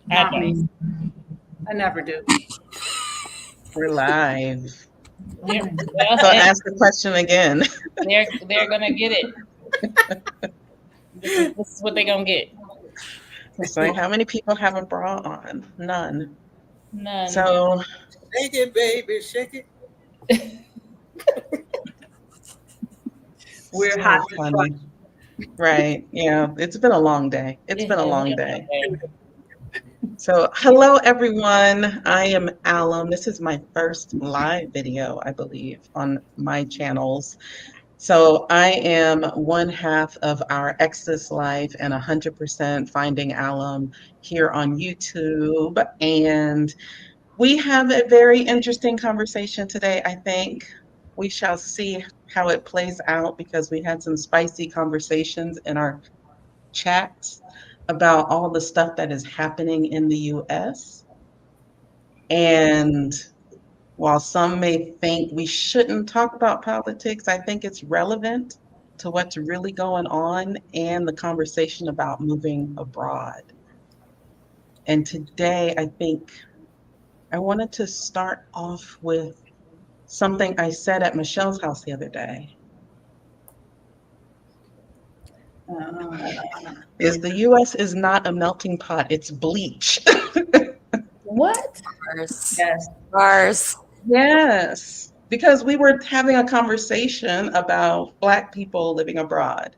Not me. I never do. We're live. Well, So ask the question again. they're gonna get it. This is what they're gonna get. It's like, how many people have a bra on? None. None. So Shake it, baby, shake it. We're so hot. funny. Right. Yeah. It's been a long day. It's been a Yeah, long yeah, day. okay. So hello everyone. I am Alum. This is my first live video, I believe, on my channels. So I am one half of our Exodus Life and 100% Finding Alum here on YouTube. And we have a very interesting conversation today. I think we shall see how it plays out because we had some spicy conversations in our chats about all the stuff that is happening in the US. And while some may think we shouldn't talk about politics, I think it's relevant to what's really going on and the conversation about moving abroad. And today, I think I wanted to start off with something I said at Michelle's house the other day. Is the US is not a melting pot, it's bleach. What? Yes. Bars. Yes, because we were having a conversation about Black people living abroad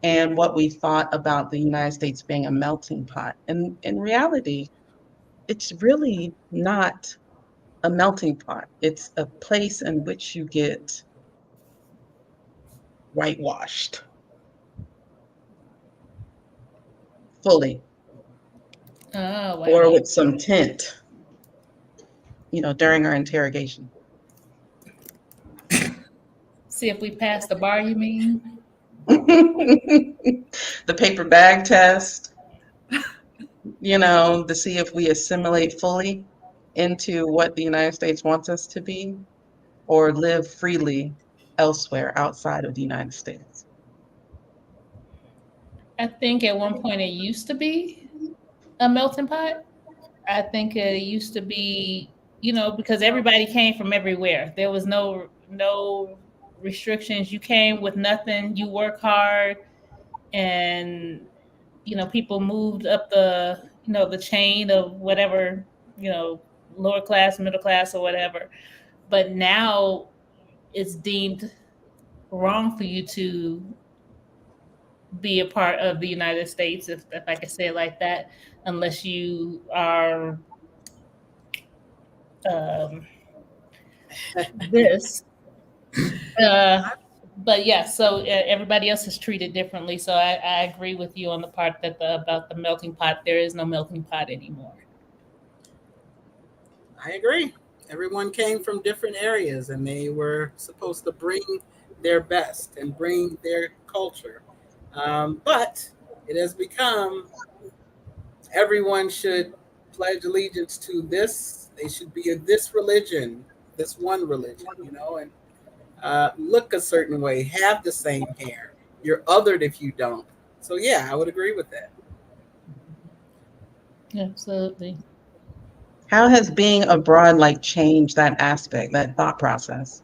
and what we thought about the United States being a melting pot. And in reality, it's really not a melting pot. It's a place in which you get whitewashed fully Oh, or wow. with some tint, during our interrogation. See if we pass the bar, you mean? The paper bag test, to see if we assimilate fully into what the United States wants us to be or live freely elsewhere outside of the United States. I think at one point it used to be a melting pot. I think it used to be, because everybody came from everywhere. There was no restrictions. You came with nothing. You work hard, and people moved up the chain of whatever, lower class, middle class, or whatever. But now it's deemed wrong for you to be a part of the United States, if I could say it like that, unless you are this. But yeah, so everybody else is treated differently. So I agree with you on the part that about the melting pot. There is no melting pot anymore. I agree. Everyone came from different areas and they were supposed to bring their best and bring their culture. But it has become everyone should pledge allegiance to this. They should be of this religion, this one religion, and look a certain way, have the same hair. You're othered if you don't. So, yeah, I would agree with that. Absolutely. How has being abroad changed that aspect, that thought process,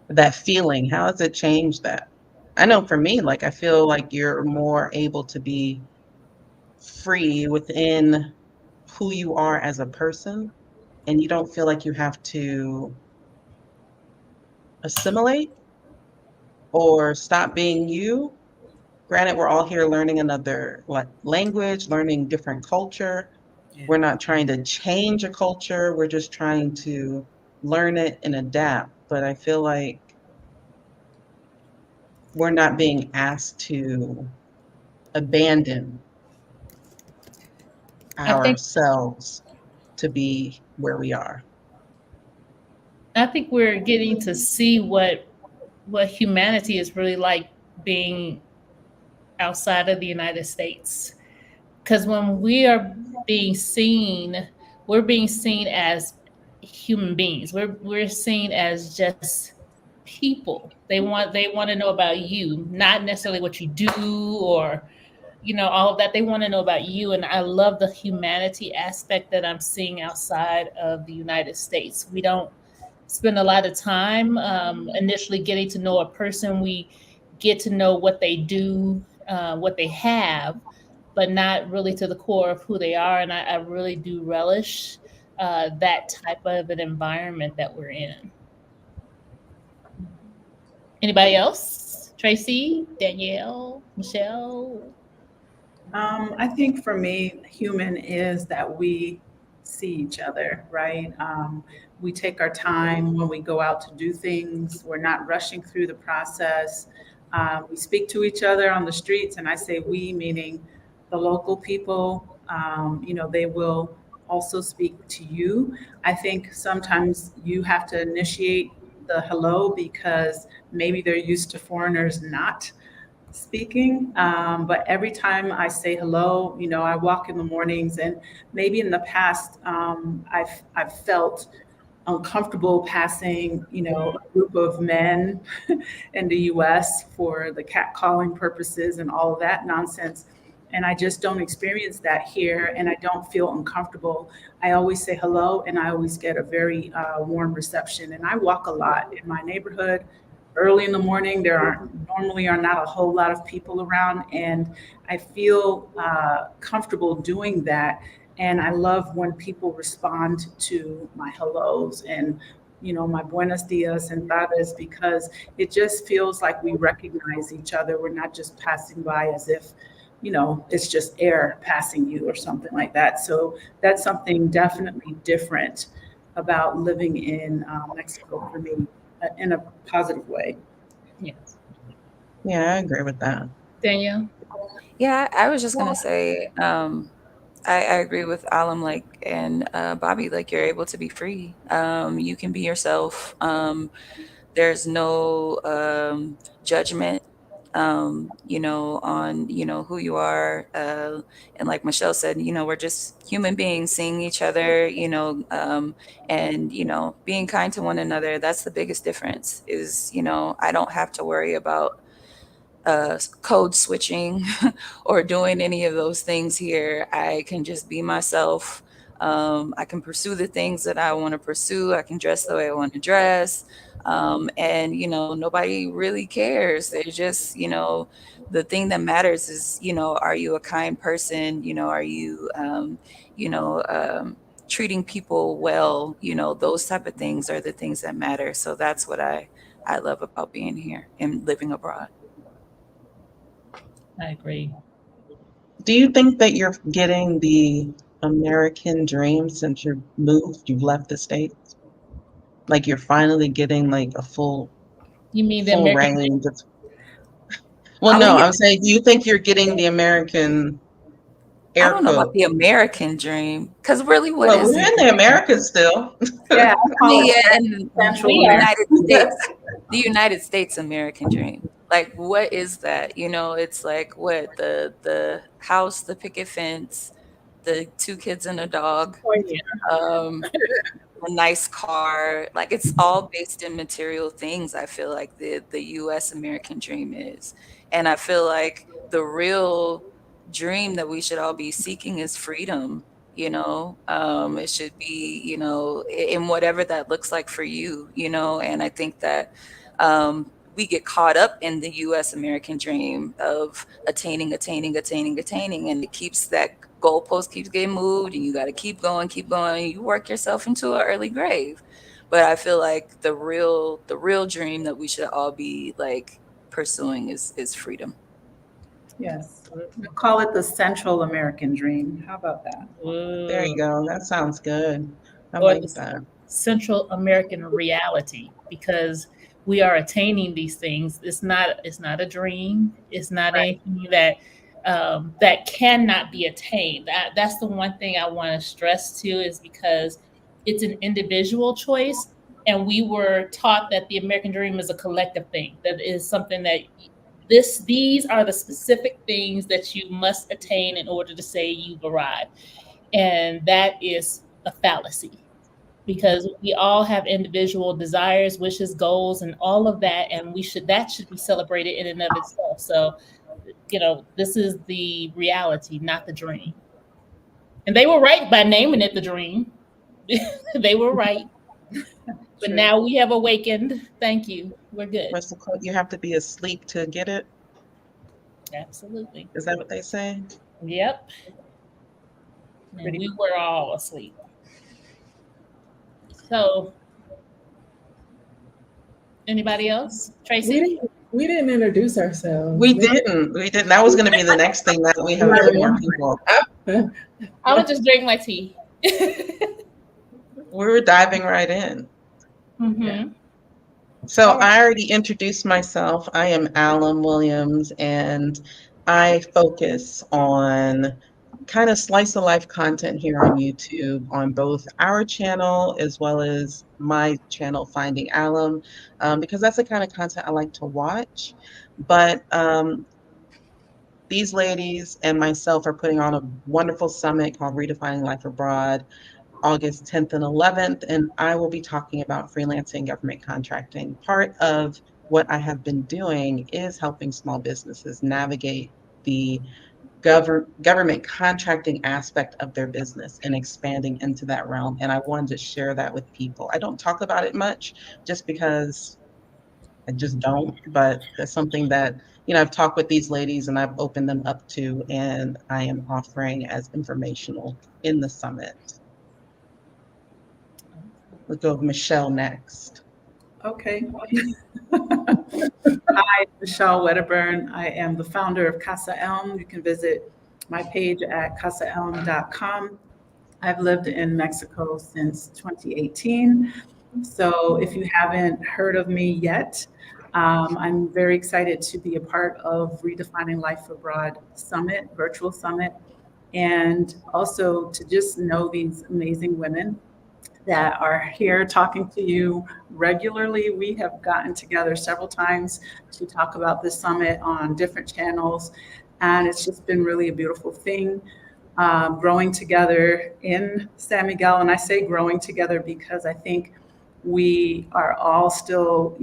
that feeling? How has it changed that? I know for me, I feel like you're more able to be free within who you are as a person, and you don't feel like you have to assimilate or stop being you. Granted, we're all here learning another language, learning different culture. Yeah. We're not trying to change a culture. We're just trying to learn it and adapt. But I feel like we're not being asked to abandon ourselves to be where we are. I think we're getting to see what humanity is really like being outside of the United States. Because when we are being seen, we're being seen as human beings. We're seen as just people. They want to know about you, not necessarily what you do or all of that. They want to know about you. And I love the humanity aspect that I'm seeing outside of the United States. We don't spend a lot of time initially getting to know a person. We get to know what they do, what they have, but not really to the core of who they are. And I really do relish that type of an environment that we're in. Anybody else? Tracy, Danielle, Michelle? I think for me, human is that we see each other, right? We take our time when we go out to do things. We're not rushing through the process. We speak to each other on the streets, and I say we, meaning the local people. They will also speak to you. I think sometimes you have to initiate the hello because maybe they're used to foreigners not speaking. But every time I say hello, I walk in the mornings, and maybe in the past, I've felt uncomfortable passing, a group of men in the U.S. for the catcalling purposes and all of that nonsense. And I just don't experience that here, and I don't feel uncomfortable. I always say hello, and I always get a very warm reception. And I walk a lot in my neighborhood. Early in the morning, there normally are not a whole lot of people around, and I feel comfortable doing that. And I love when people respond to my hellos and my buenos dias and tardes, because it just feels like we recognize each other. We're not just passing by as if it's just air passing you or something like that. So that's something definitely different about living in Mexico for me, in a positive way. Yes. Yeah, I agree with that. Danielle? Yeah, I was just gonna say, I agree with Alam, and Bobby, you're able to be free. You can be yourself. There's no judgment, on who you are. And like Michelle said, we're just human beings seeing each other, and being kind to one another. That's the biggest difference. Is I don't have to worry about code switching or doing any of those things here. I can just be myself. I can pursue the things that I want to pursue. I can dress the way I want to dress. And, nobody really cares. They're just, the thing that matters is, are you a kind person? Are you, treating people well? Those type of things are the things that matter. So that's what I love about being here and living abroad. I agree. Do you think that you're getting the American dream since you've left the States? Like you're finally getting a full You mean the American? range of... Well, no, I'm saying, do you think you're getting the American air I don't know about quote? the American dream, because really, what Well, is we're in the Americas still. Yeah, and Central the America. the United States American dream? What is that? It's what the house, the picket fence, the 2 kids and a dog, a nice car. It's all based in material things. I feel like the U.S. American dream is, and I feel like the real dream that we should all be seeking is freedom. It should be, in whatever that looks like for you, and I think that we get caught up in the U.S. American dream of attaining, and it keeps that goalpost keeps getting moved, and you got to keep going. You work yourself into an early grave. But I feel like the real dream that we should all be pursuing is freedom. Yes. We call it the Central American dream. How about that? There you go. That sounds good. I Or like the that. Central American reality, because we are attaining these things. It's not a dream. It's not anything that cannot be attained. That's the one thing I want to stress too, is because it's an individual choice, and we were taught that the American dream is a collective thing. That is something that these are the specific things that you must attain in order to say you've arrived, and that is a fallacy. Because we all have individual desires, wishes, goals, and all of that, and that should be celebrated in and of itself. So this is the reality, not the dream. And they were right by naming it the dream. They were right. But now we have awakened. Thank you. We're good. What's the quote? You have to be asleep to get it. Absolutely. Is that what they say? Yep. And we were all asleep. So, anybody else? Tracy? We didn't introduce ourselves. We didn't. That was going to be the next thing, that we have more people. I would just drink my tea. We were diving right in. Mm-hmm. So I already introduced myself. I am Alum Williams, and I focus on kind of slice of life content here on YouTube on both our channel as well as my channel, Finding Alum, because that's the kind of content I like to watch. But these ladies and myself are putting on a wonderful summit called Redefining Life Abroad, August 10th and 11th, and I will be talking about freelancing, government contracting. Part of what I have been doing is helping small businesses navigate the government contracting aspect of their business and expanding into that realm. And I wanted to share that with people. I don't talk about it much just because I just don't, but that's something that, I've talked with these ladies and I've opened them up to, and I am offering as informational in the summit. We'll go with Michelle next. Okay. Hi, Michelle Wedderburn. I am the founder of Casa Elm. You can visit my page at casaelm.com. I've lived in Mexico since 2018. So if you haven't heard of me yet, I'm very excited to be a part of Redefining Life Abroad Summit, virtual summit, and also to just know these amazing women that are here talking to you regularly. We have gotten together several times to talk about this summit on different channels, and it's just been really a beautiful thing, growing together in San Miguel. And I say growing together because I think we are all still,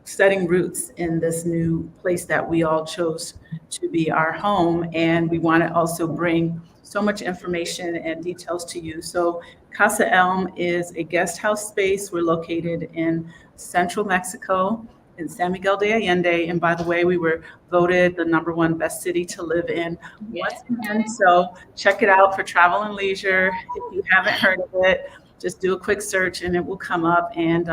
setting roots in this new place that we all chose to be our home. And we want to also bring so much information and details to you. So Casa Elm is a guest house space. We're located in central Mexico, in San Miguel de Allende. And by the way, we were voted the #1 best city to live in once again. So check it out for travel and leisure. If you haven't heard of it, just do a quick search and it will come up. And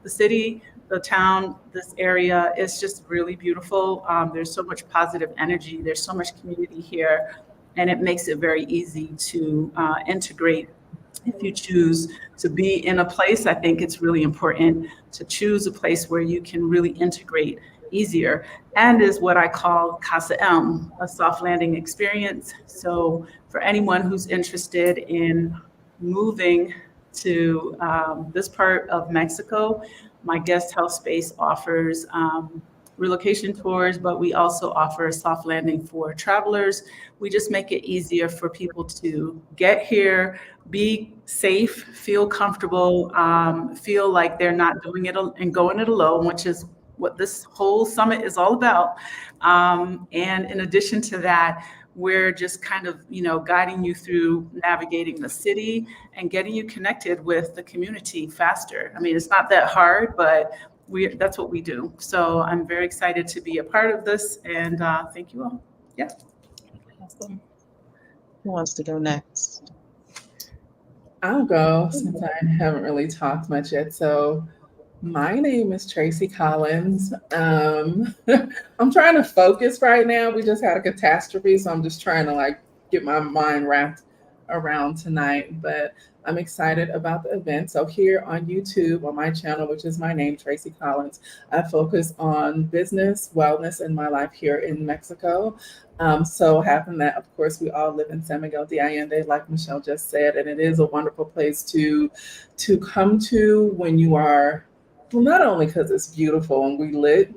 the city, the town, this area is just really beautiful. There's so much positive energy. There's so much community here. And it makes it very easy to integrate. If you choose to be in a place, I think it's really important to choose a place where you can really integrate easier, and is what I call Casa Elm, a soft landing experience. So for anyone who's interested in moving to this part of Mexico, my guest house space offers relocation tours, but we also offer a soft landing for travelers. We just make it easier for people to get here, be safe, feel comfortable, feel like they're not doing it and going it alone, which is what this whole summit is all about. And in addition to that, we're just kind of, guiding you through navigating the city and getting you connected with the community faster. I mean, it's not that hard, but that's what we do. So I'm very excited to be a part of this, and thank you all. Yeah. Awesome. Who wants to go next? I'll go since I haven't really talked much yet. So my name is Tracy Collins. I'm trying to focus right now. We just had a catastrophe, so I'm just trying to get my mind wrapped around tonight, but I'm excited about the event. So here on YouTube, on my channel, which is my name, Tracy Collins, I focus on business, wellness, and my life here in Mexico. So happened that, of course, we all live in San Miguel de Allende, like Michelle just said, and it is a wonderful place to come to when you are, well, not only because it's beautiful and we lit,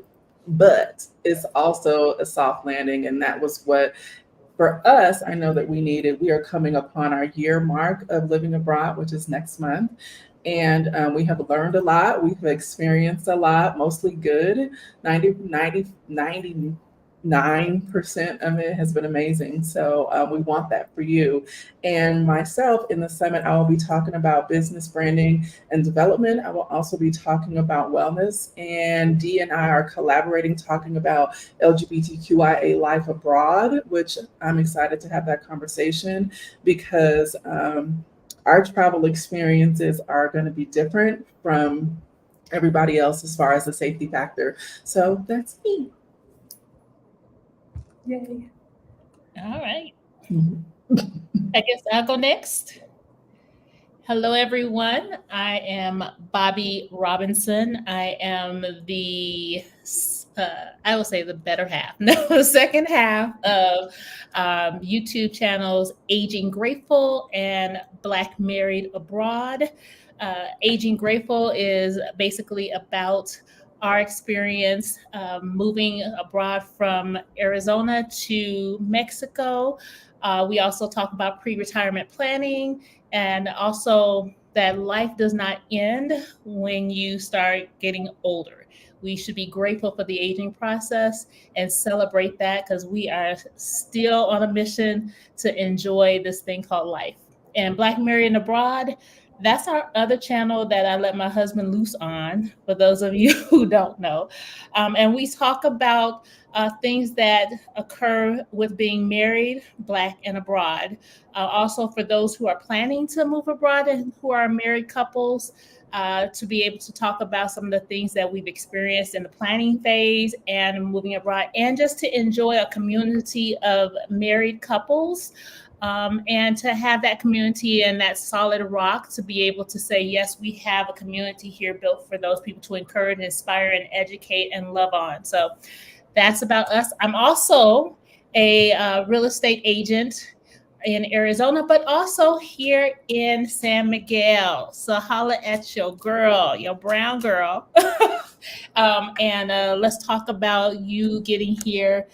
but it's also a soft landing, and that was what, for us, I know that we needed. We are coming upon our year mark of living abroad, which is next month. And we have learned a lot. We've experienced a lot, mostly good. 90 9% of it has been amazing. So we want that for you. And myself in the summit, I will be talking about business branding and development. I will also be talking about wellness. And Dee and I are collaborating, talking about LGBTQIA life abroad, which I'm excited to have that conversation because our travel experiences are going to be different from everybody else as far as the safety factor. So that's me. Yay. All right. Mhm. I guess I'll go next. Hello, everyone. I am Bobby Robinson. I am I will say the better half, no, the second half of YouTube channels Aging Grateful and Black Married Abroad. Aging Grateful is basically about our experience moving abroad from Arizona to Mexico. We also talk about pre-retirement planning and also that life does not end when you start getting older. We should be grateful for the aging process and celebrate that because we are still on a mission to enjoy this thing called life. And Black Married Abroad, that's our other channel that I let my husband loose on, for those of you who don't know. And we talk about things that occur with being married, Black, and abroad. Also, for those who are planning to move abroad and who are married couples, to be able to talk about some of the things that we've experienced in the planning phase and moving abroad, and just to enjoy a community of married couples. And to have that community and that solid rock to be able to say, yes, we have a community here built for those people to encourage, inspire, and educate and love on. So that's about us. I'm also a real estate agent in Arizona, but also here in San Miguel. So holla at your girl, your brown girl. And let's talk about you getting here,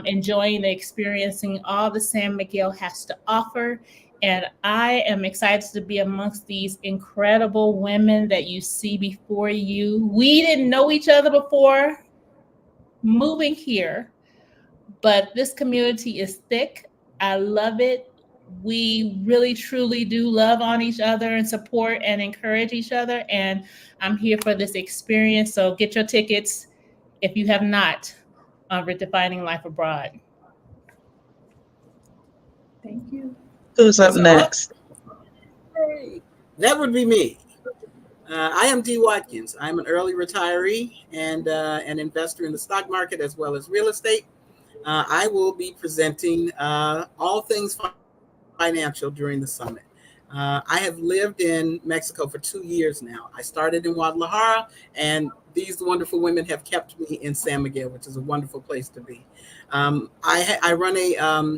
enjoying the experiencing all the San Miguel has to offer. And I am excited to be amongst these incredible women that you see before you. We didn't know each other before moving here, but this community is thick. I love it. We really, truly do love on each other and support and encourage each other. And I'm here for this experience. So get your tickets if you have not on Redefining Life Abroad. Thank you. Who's up next? Hey, that would be me. I am Dee Watkins. I'm an early retiree and an investor in the stock market as well as real estate. I will be presenting all things financial during the summit. I have lived in Mexico for 2 years now. I started in Guadalajara, and these wonderful women have kept me in San Miguel, which is a wonderful place to be. I run a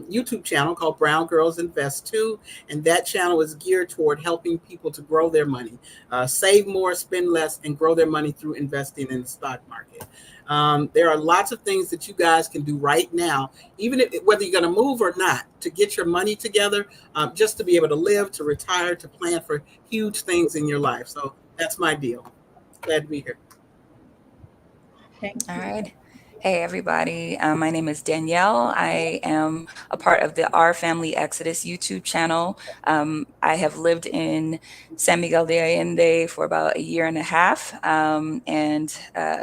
YouTube channel called Brown Girls Invest Too, and that channel is geared toward helping people to grow their money, save more, spend less, and grow their money through investing in the stock market. There are lots of things that you guys can do right now, even whether you're going to move or not, to get your money together, just to be able to live, to retire, to plan for huge things in your life. So that's my deal. Glad to be here. Thank you. All right. Hey, everybody. My name is Danielle. I am a part of the Our Family Exodus YouTube channel. I have lived in San Miguel de Allende for about 1.5 years, and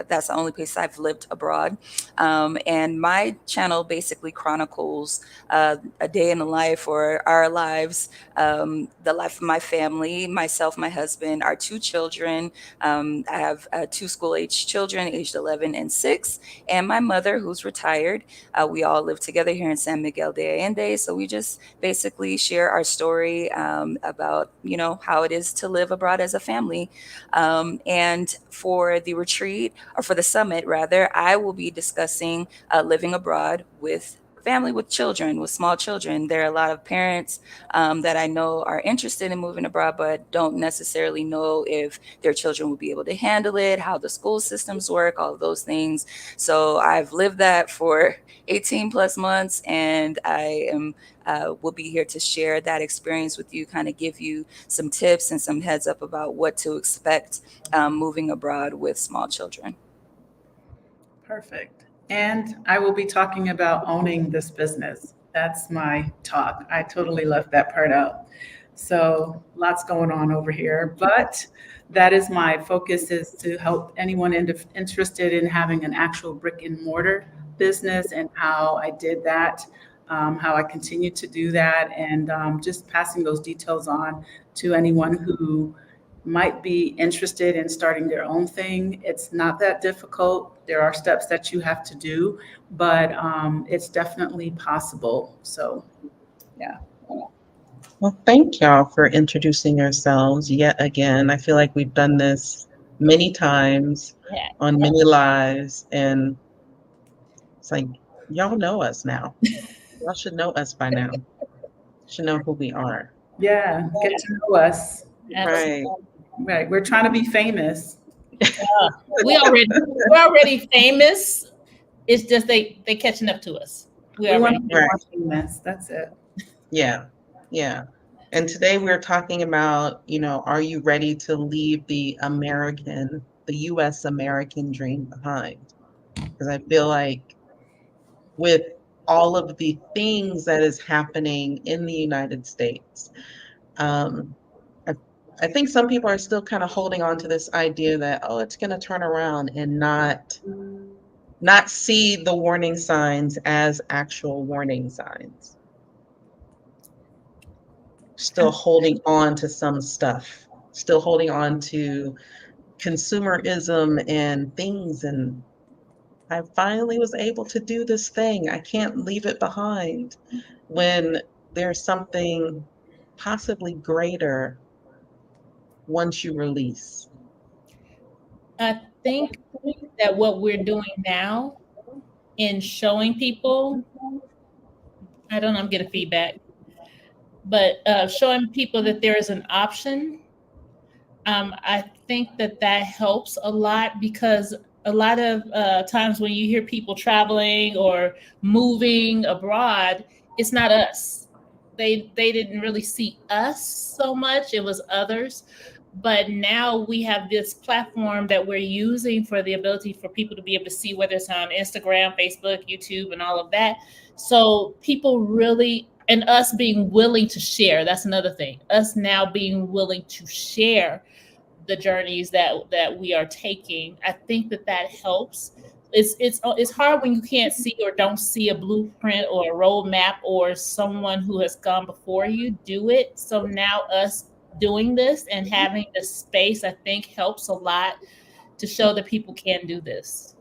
that's the only place I've lived abroad. And my channel basically chronicles a day in the life or our lives, the life of my family, myself, my husband, our 2 children. I have 2 school-age children, aged 11 and 6, and my mother, who's retired. We all live together here in San Miguel de Allende. So we just basically share our story about, how it is to live abroad as a family. And for the retreat, or for the summit rather, I will be discussing living abroad with family, with children, with small children. There are a lot of parents that I know are interested in moving abroad, but don't necessarily know if their children will be able to handle it, how the school systems work, all of those things. So I've lived that for 18 plus months, and I am will be here to share that experience with you, kind of give you some tips and some heads up about what to expect moving abroad with small children. Perfect. And I will be talking about owning this business. That's my talk. I totally left that part out. So lots going on over here, but that is my focus, is to help anyone interested in having an actual brick and mortar business, and how I did that, how I continue to do that, and just passing those details on to anyone who might be interested in starting their own thing. It's not that difficult. There are steps that you have to do, but it's definitely possible. So, yeah. Well, thank y'all for introducing yourselves yet again. I feel like we've done this many times Yeah. on many lives, and it's like, y'all know us now. Y'all should know us by now. Should know who we are. Yeah, get to know us. Right. Right. We're trying to be famous. We're already famous. It's just they catching up to us. We want Already. to be more famous. That's it. Yeah. Yeah. And today we're talking about, are you ready to leave the US American dream behind? Because I feel like with all of the things that is happening in the United States, I think some people are still kind of holding on to this idea that, oh, it's going to turn around, and not see the warning signs as actual warning signs. Still holding on to some stuff, still holding on to consumerism and things. And I finally was able to do this thing. I can't leave it behind, when there's something possibly greater once you release. I think that what we're doing now in showing people, I don't know, I'm getting feedback, but showing people that there is an option, I think that helps a lot, because a lot of times when you hear people traveling or moving abroad, it's not us. They didn't really see us so much. It was others. But now we have this platform that we're using for the ability for people to be able to see, whether it's on Instagram, Facebook, YouTube, and all of that. So people really, and us being willing to share, that's another thing. Us now being willing to share the journeys that we are taking. I think that helps. It's hard when you can't see or don't see a blueprint or a roadmap or someone who has gone before you do it. So now us doing this and having the space, I think, helps a lot to show that people can do this.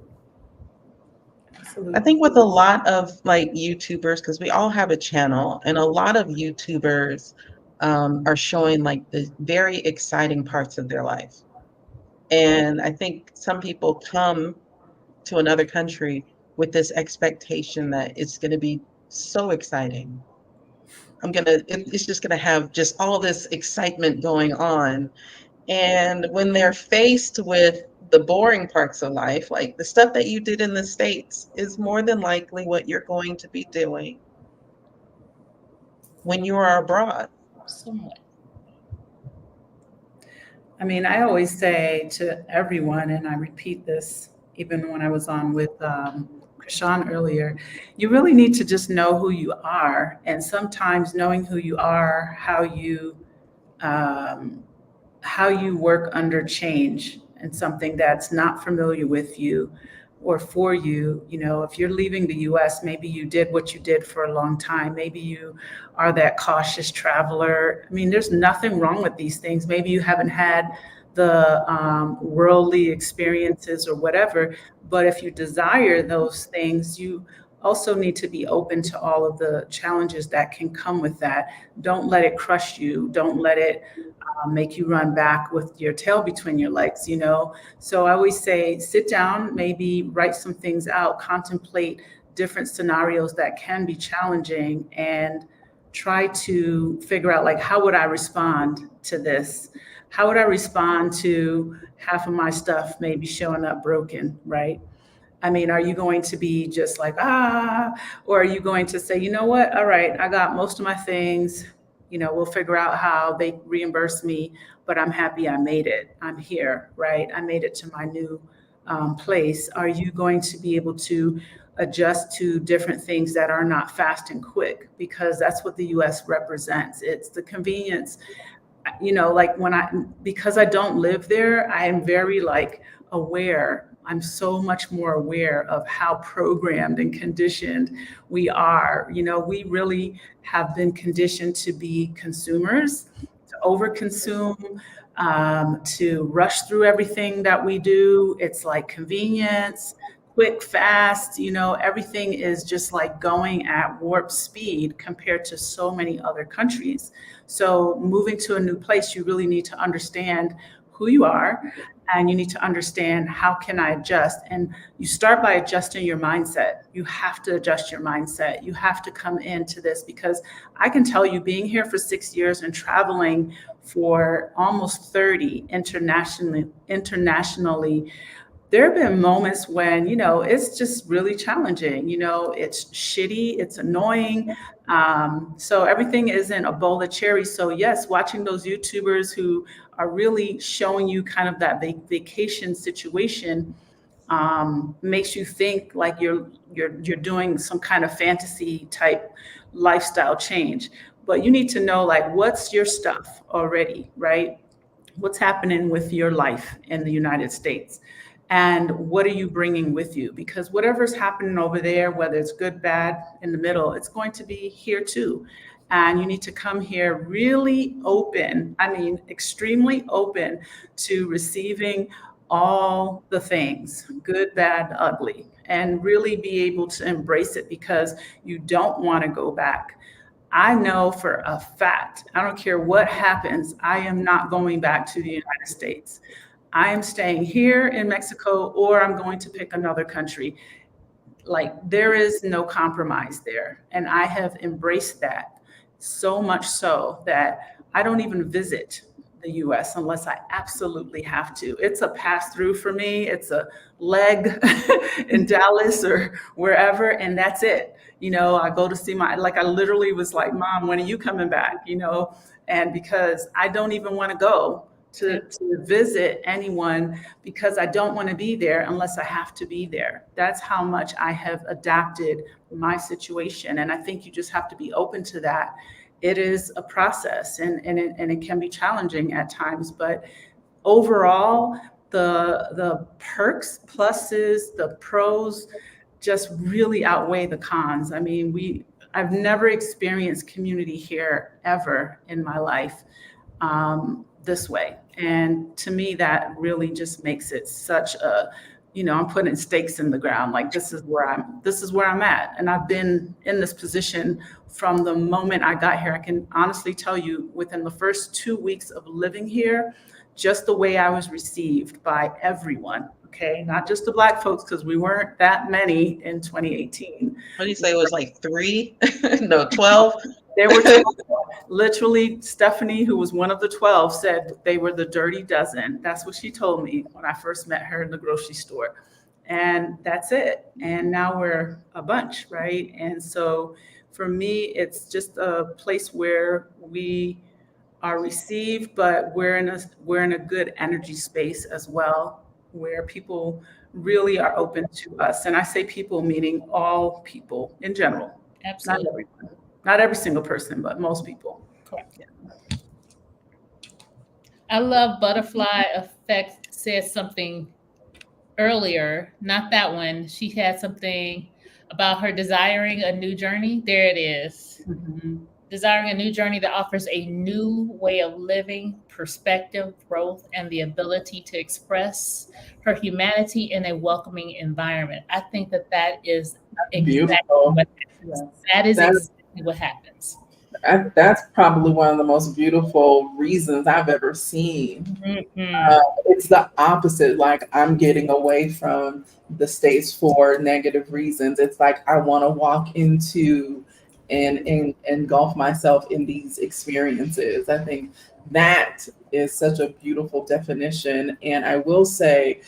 Absolutely. I think with a lot of like YouTubers, because we all have a channel, and a lot of YouTubers are showing like the very exciting parts of their life. And I think some people come to another country with this expectation that it's going to be so exciting. It's just going to have just all this excitement going on. And when they're faced with the boring parts of life, like the stuff that you did in the States is more than likely what you're going to be doing when you are abroad. Somewhat. I mean, I always say to everyone, and I repeat this even when I was on with Krishan earlier, you really need to just know who you are. And sometimes knowing who you are, how you work under change and something that's not familiar with you or for you. If you're leaving the US, maybe you did what you did for a long time. Maybe you are that cautious traveler. I mean, there's nothing wrong with these things. Maybe you haven't had the worldly experiences or whatever, but if you desire those things, you also need to be open to all of the challenges that can come with that. Don't let it crush you. Don't let it make you run back with your tail between your legs, So I always say, sit down, maybe write some things out, contemplate different scenarios that can be challenging, and try to figure out, like, how would I respond to this? How would I respond to half of my stuff maybe showing up broken, right? I mean, are you going to be just like, or are you going to say, you know what? All right, I got most of my things. We'll figure out how they reimburse me, but I'm happy I made it. I'm here, right? I made it to my new place, are you going to be able to adjust to different things that are not fast and quick? Because that's what the US represents. It's the convenience. Like because I don't live there, I am very like aware. I'm so much more aware of how programmed and conditioned we are. We really have been conditioned to be consumers, to overconsume, to rush through everything that we do. It's like convenience, quick, fast, everything is just like going at warp speed compared to so many other countries. So moving to a new place, you really need to understand who you are, and you need to understand how can I adjust. And you start by adjusting your mindset. You have to adjust your mindset. You have to come into this, because I can tell you, being here for 6 years and traveling for almost 30 internationally, there have been moments when, it's just really challenging. It's shitty, it's annoying. So everything isn't a bowl of cherries. So yes, watching those YouTubers who are really showing you kind of that vacation situation makes you think like you're doing some kind of fantasy type lifestyle change. But you need to know, like, what's your stuff already, right? What's happening with your life in the United States? And what are you bringing with you? Because whatever's happening over there, whether it's good, bad, in the middle, it's going to be here too. And you need to come here really open, extremely open to receiving all the things, good, bad, ugly, and really be able to embrace it, because you don't want to go back. I know for a fact, I don't care what happens, I am not going back to the United States. I am staying here in Mexico, or I'm going to pick another country. Like, there is no compromise there. And I have embraced that, so much so that I don't even visit the US unless I absolutely have to. It's a pass through for me. It's a leg in Dallas or wherever, and that's it. I go to see I literally was like, Mom, when are you coming back? And because I don't even want to go to visit anyone, because I don't want to be there unless I have to be there. That's how much I have adapted my situation. And I think you just have to be open to that. It is a process, and it can be challenging at times, but overall, the perks, pluses, the pros just really outweigh the cons. I've never experienced community here ever in my life this way. And to me, that really just makes it such a, I'm putting stakes in the ground. Like, this is where I'm at. And I've been in this position from the moment I got here. I can honestly tell you, within the first 2 weeks of living here, just the way I was received by everyone. Okay, not just the Black folks, because we weren't that many in 2018. What do you say? It was like 3? No, 12? There were 12. Literally, Stephanie, who was one of the 12, said they were the dirty dozen. That's what she told me when I first met her in the grocery store. And that's it. And now we're a bunch, right? And so for me, it's just a place where we are received, but we're in a good energy space as well, where people really are open to us. And I say people, meaning all people in general. Absolutely. Not everyone. Not every single person, but most people. Correct. Yeah. I love Butterfly Effect said something earlier, not that one. She had something about her desiring a new journey. There it is. Mm-hmm. Desiring a new journey that offers a new way of living, perspective, growth, and the ability to express her humanity in a welcoming environment. I think that is exactly what happens. That is exactly what happens. That's probably one of the most beautiful reasons I've ever seen. Mm-hmm. It's the opposite. Like, I'm getting away from the States for negative reasons. It's like I want to walk into and engulf myself in these experiences. I think that is such a beautiful definition. And I will say,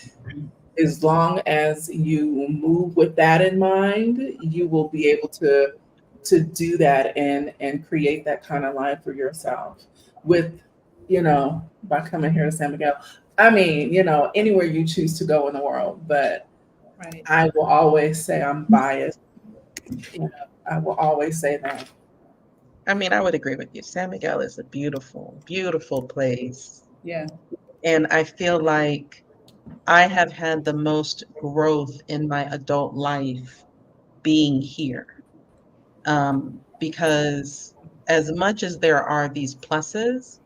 as long as you move with that in mind, you will be able to do that and create that kind of life for yourself with, by coming here to San Miguel. I mean, anywhere you choose to go in the world, but Right. I will always say I'm biased. I will always say that. I mean, I would agree with you. San Miguel is a beautiful, beautiful place. Yeah. And I feel like I have had the most growth in my adult life being here. Because as much as there are these pluses,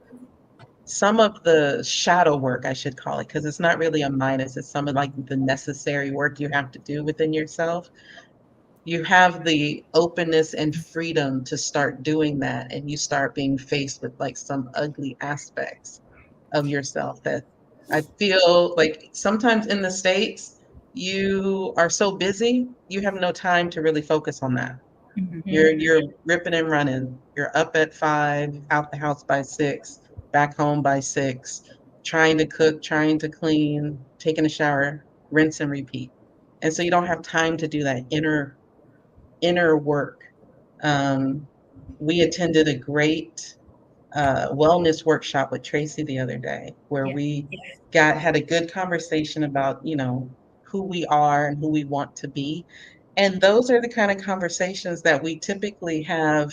some of the shadow work, I should call it, because it's not really a minus, it's some of like the necessary work you have to do within yourself. You have the openness and freedom to start doing that, and you start being faced with like some ugly aspects of yourself that I feel like sometimes in the States, you are so busy, you have no time to really focus on that. Mhm. You're ripping and running. You're up at 5, out the house by 6, back home by 6, trying to cook, trying to clean, taking a shower, rinse and repeat. And so you don't have time to do that inner work. Um, we attended a great wellness workshop with Tracy the other day, where Yeah. we had a good conversation about, who we are and who we want to be. And those are the kind of conversations that we typically have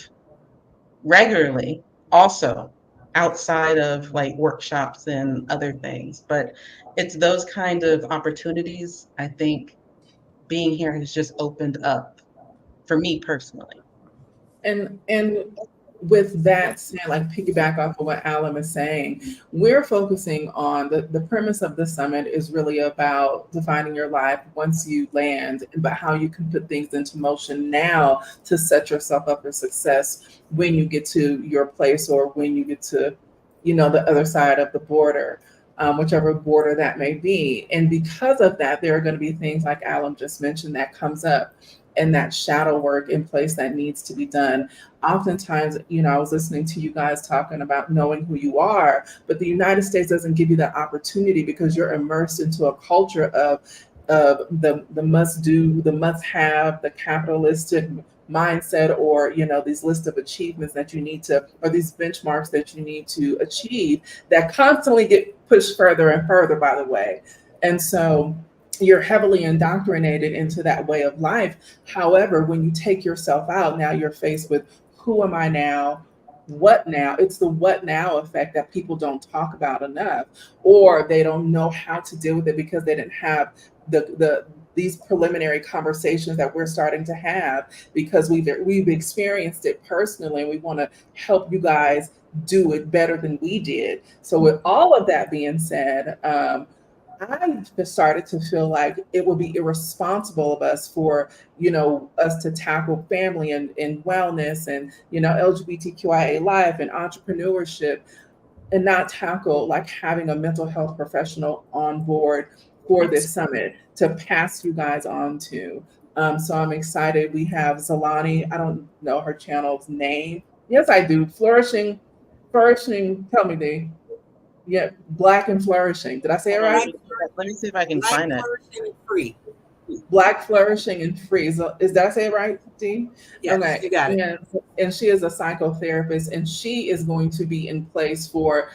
regularly, also outside of like workshops and other things. But it's those kind of opportunities, I think being here has just opened up for me personally. And with that said, like piggyback off of what Alan is saying, we're focusing on the premise of the summit is really about defining your life once you land, but how you can put things into motion now to set yourself up for success when you get to your place or when you get to, the other side of the border. Whichever border that may be. And because of that, there are going to be things like Alan just mentioned that comes up and that shadow work in place that needs to be done. Oftentimes, I was listening to you guys talking about knowing who you are, but the United States doesn't give you that opportunity because you're immersed into a culture of the must do, the must have, the capitalistic mindset, or these list of achievements that you need to, or these benchmarks that you need to achieve that constantly get pushed further and further, by the way. And so you're heavily indoctrinated into that way of life. However, when you take yourself out, now you're faced with who am I now? What now? It's the what now effect that people don't talk about enough, or they don't know how to deal with it because they didn't have these preliminary conversations that we're starting to have because we've experienced it personally, and we want to help you guys do it better than we did. So with all of that being said, I just started to feel like it would be irresponsible of us for, us to tackle family and wellness and, LGBTQIA life and entrepreneurship and not tackle like having a mental health professional on board for this summit to pass you guys on to. So I'm excited. We have Zalani. I don't know her channel's name. Yes, I do. Flourishing. Tell me, D. Yeah, Black and Flourishing. Did I say it right? Let me see if I can Black find it. flourishing and free. Black Flourishing and Free. So, did I say it right, Dee? Yes, Okay. you got it. Yeah. And she is a psychotherapist, and she is going to be in place for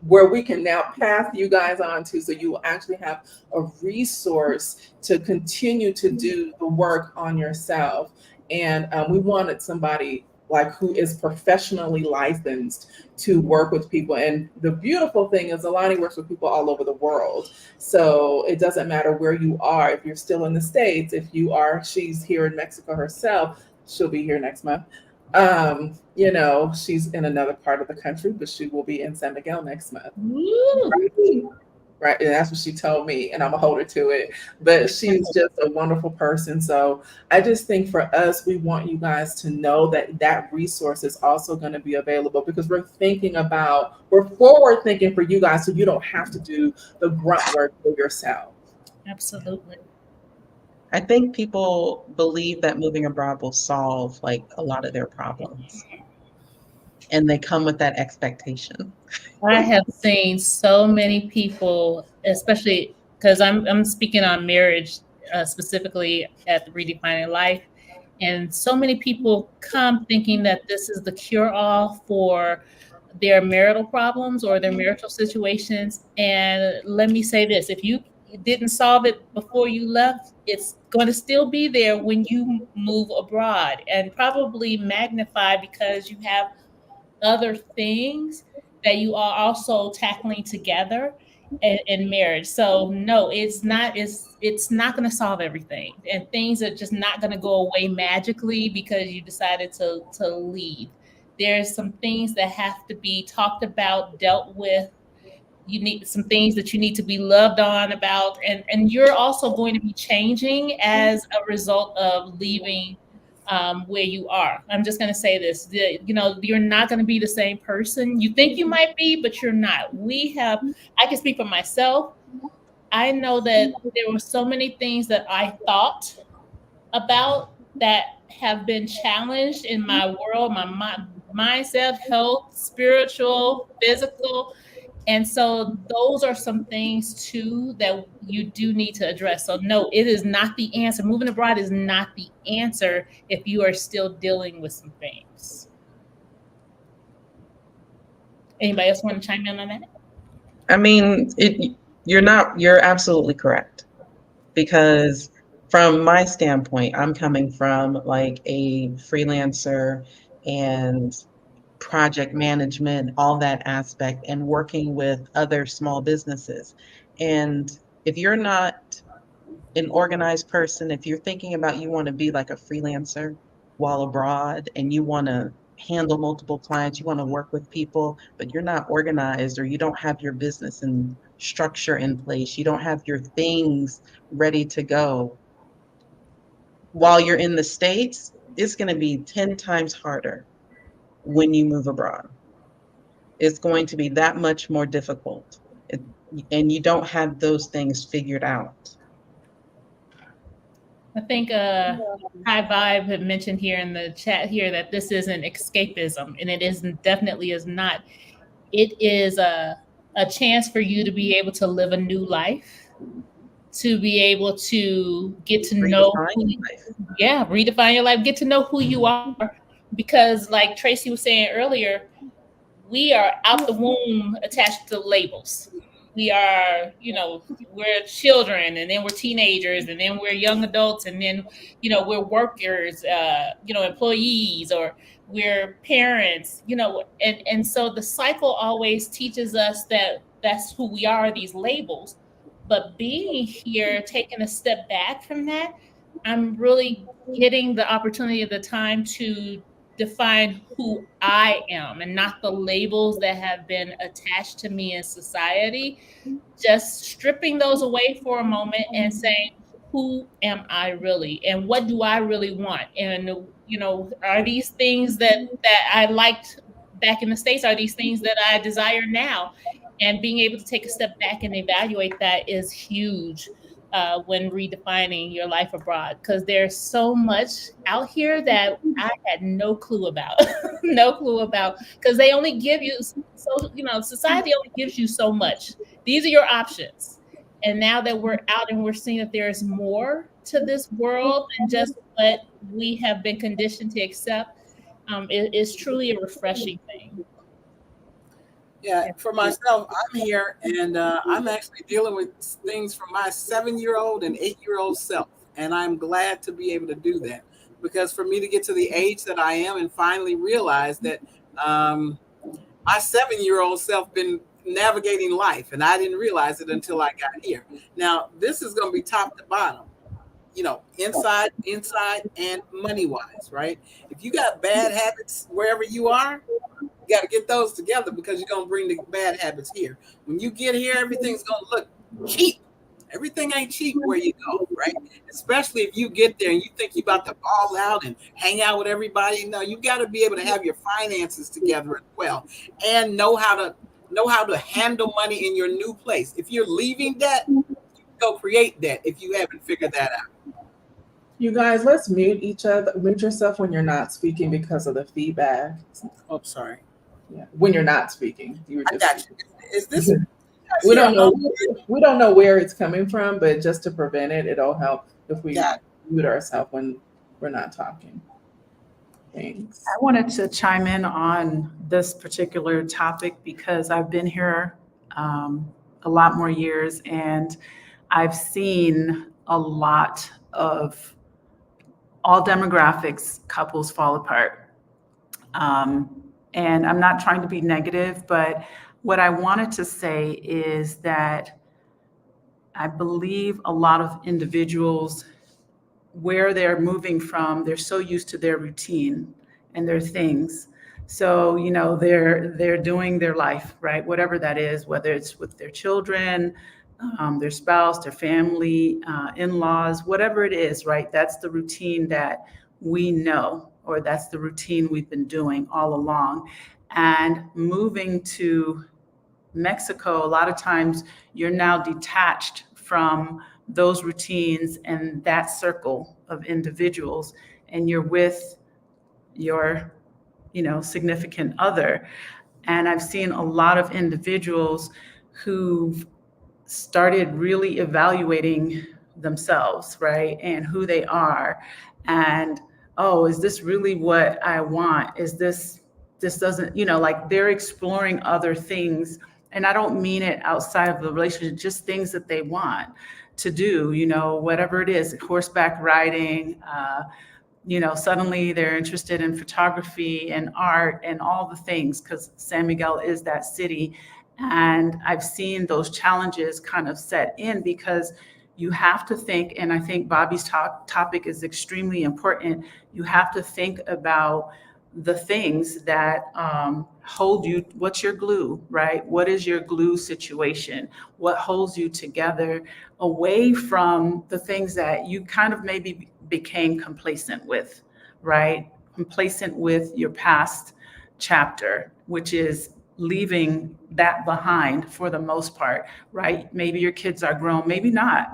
where we can now pass you guys on to, so you will actually have a resource to continue to do the work on yourself. And we wanted somebody like who is professionally licensed to work with people. And the beautiful thing is Alani works with people all over the world. So it doesn't matter where you are. If you're still in the States, she's here in Mexico herself, she'll be here next month. She's in another part of the country, but she will be in San Miguel next month. Right. And that's what she told me, and I'm gonna hold her to it. But she's just a wonderful person. So I just think for us, we want you guys to know that that resource is also going to be available because we're forward thinking for you guys, so you don't have to do the grunt work for yourself. Absolutely. I think people believe that moving abroad will solve like a lot of their problems. And they come with that expectation. I have seen so many people, especially because I'm speaking on marriage specifically at the Redefining Life, and so many people come thinking that this is the cure-all for their marital problems or their marital situations. And let me say this, if you didn't solve it before you left, it's going to still be there when you move abroad, and probably magnified because you have other things that you are also tackling together in marriage. So no, it's not going to solve everything, and things are just not going to go away magically because you decided to leave. There's some things that have to be talked about, dealt with. You need some things that you need to be loved on about, and you're also going to be changing as a result of leaving where you are. I'm just going to say this, you're not going to be the same person. You think you might be, but you're not. I can speak for myself. I know that there were so many things that I thought about that have been challenged in my world, my mindset, health, spiritual, physical. And so those are some things too that you do need to address. So no, it is not the answer. Moving abroad is not the answer if you are still dealing with some things. Anybody else want to chime in on that? I mean, you're absolutely correct. Because from my standpoint, I'm coming from like a freelancer and project management, all that aspect, and working with other small businesses. And if you're not an organized person, if you're thinking about you want to be like a freelancer while abroad and you want to handle multiple clients, you want to work with people, but you're not organized, or you don't have your business and structure in place, you don't have your things ready to go while you're in the States, it's going to be 10 times harder when you move abroad. It's going to be that much more difficult. And you don't have those things figured out. I think High Vibe had mentioned here in the chat here that this isn't escapism, and it isn't, definitely is not. It is a chance for you to be able to live a new life, to be able to get to know, redefine your life, get to know who you are. Because like Tracy was saying earlier, we are out the womb attached to labels. We are, we're children, and then we're teenagers, and then we're young adults, and then, we're workers, employees, or we're parents, and so the cycle always teaches us that that's who we are, these labels. But being here, taking a step back from that, I'm really getting the opportunity of the time to define who I am and not the labels that have been attached to me in society. Just stripping those away for a moment and saying, who am I really? And what do I really want? And, are these things that I liked back in the States? Are these things that I desire now? And being able to take a step back and evaluate that is huge. When redefining your life abroad, because there's so much out here that I had no clue about, because they only give you society only gives you so much. These are your options, and now that we're out and we're seeing that there's more to this world than just what we have been conditioned to accept, it is truly a refreshing thing. Yeah, for myself, I'm here and I'm actually dealing with things from my 7-year-old and 8-year-old self. And I'm glad to be able to do that, because for me to get to the age that I am and finally realize that my 7-year-old self been navigating life, and I didn't realize it until I got here. Now, this is going to be top to bottom, inside, and MoneyWise, right? If you got bad habits wherever you are, you got to get those together, because you're going to bring the bad habits here. When you get here, everything's going to look cheap. Everything ain't cheap where you go, right? Especially if you get there and you think you're about to ball out and hang out with everybody. No, you got to be able to have your finances together as well, and know how to handle money in your new place. If you're leaving debt, go create debt if you haven't figured that out. You guys, let's mute each other. Mute yourself when you're not speaking because of the feedback. Oh, sorry. Yeah, when you're not speaking, you were just. I got you. Is this? We don't know where it's coming from, but just to prevent it, it'll help if we mute ourselves when we're not talking. Thanks. I wanted to chime in on this particular topic because I've been here a lot more years, and I've seen a lot of all demographics couples fall apart. And I'm not trying to be negative, but what I wanted to say is that I believe a lot of individuals, where they're moving from, they're so used to their routine and their things. So, they're doing their life, right? Whatever that is, whether it's with their children, their spouse, their family, in-laws, whatever it is, right? That's the routine that we know, or that's the routine we've been doing all along. And moving to Mexico, a lot of times you're now detached from those routines and that circle of individuals, and you're with your, significant other. And I've seen a lot of individuals who've started really evaluating themselves, right? And who they are. And, oh, is this really what I want? This doesn't, like they're exploring other things. And I don't mean it outside of the relationship, just things that they want to do, whatever it is, horseback riding, suddenly they're interested in photography and art and all the things, because San Miguel is that city. And I've seen those challenges kind of set in because you have to think, and I think Bobby's topic is extremely important. You have to think about the things that hold you. What's your glue, right? What is your glue situation? What holds you together away from the things that you kind of maybe became complacent with, right? Complacent with your past chapter, which is leaving that behind for the most part, right? Maybe your kids are grown, maybe not.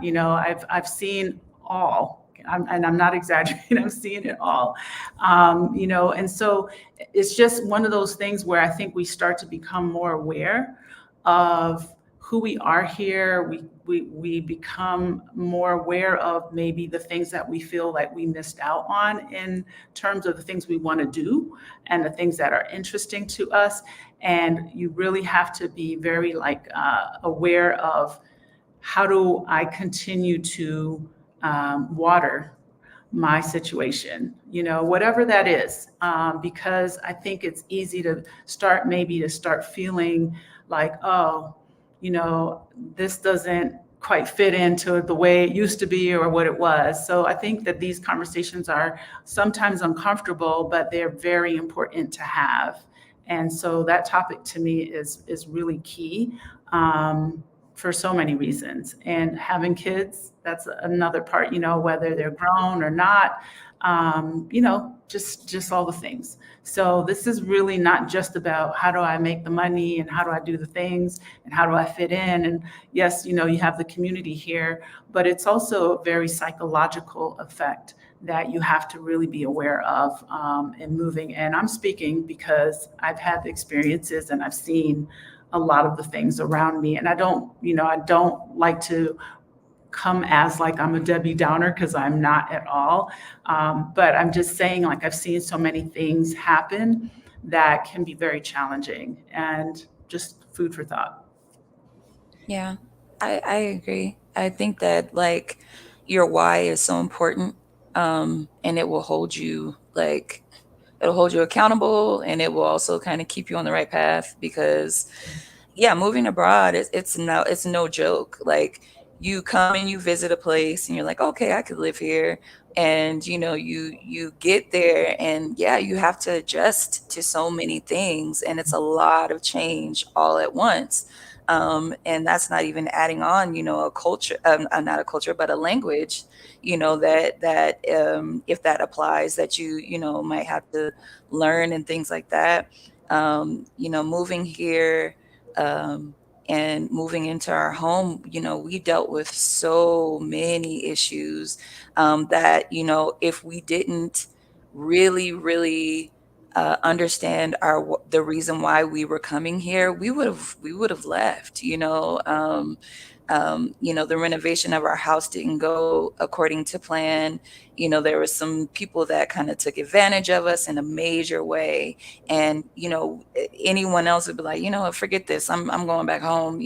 I've seen all, and I'm not exaggerating. I'm seeing it all, and so it's just one of those things where I think we start to become more aware of who we are here. We become more aware of maybe the things that we feel like we missed out on in terms of the things we want to do and the things that are interesting to us. And you really have to be very aware of, how do I continue to water my situation, whatever that is, because I think it's easy to start feeling like, oh, this doesn't quite fit into the way it used to be or what it was. So I think that these conversations are sometimes uncomfortable, but they're very important to have. And so that topic to me is really key, for so many reasons. And having kids, that's another part, whether they're grown or not, just all the things. So this is really not just about how do I make the money and how do I do the things and how do I fit in. And yes, you have the community here, but it's also a very psychological effect that you have to really be aware of in moving. And I'm speaking because I've had the experiences and I've seen a lot of the things around me. And I don't like to come as like I'm a Debbie Downer, because I'm not at all. But I'm just saying, like, I've seen so many things happen that can be very challenging, and just food for thought. Yeah, I agree. I think that like your why is so important. And it will hold you it'll hold you accountable, and it will also kind of keep you on the right path, because yeah, moving abroad, it's no joke. Like, you come and you visit a place and you're like, okay, I could live here. And you get there, and yeah, you have to adjust to so many things, and it's a lot of change all at once. And that's not even adding on, a culture, not a culture, but a language, that if that applies, that might have to learn, and things like that. Moving here, and moving into our home, we dealt with so many issues, that, if we didn't really, really understand the reason why we were coming here, we would have left. The renovation of our house didn't go according to plan. There were some people that kind of took advantage of us in a major way. And, anyone else would be like, forget this. I'm going back home. I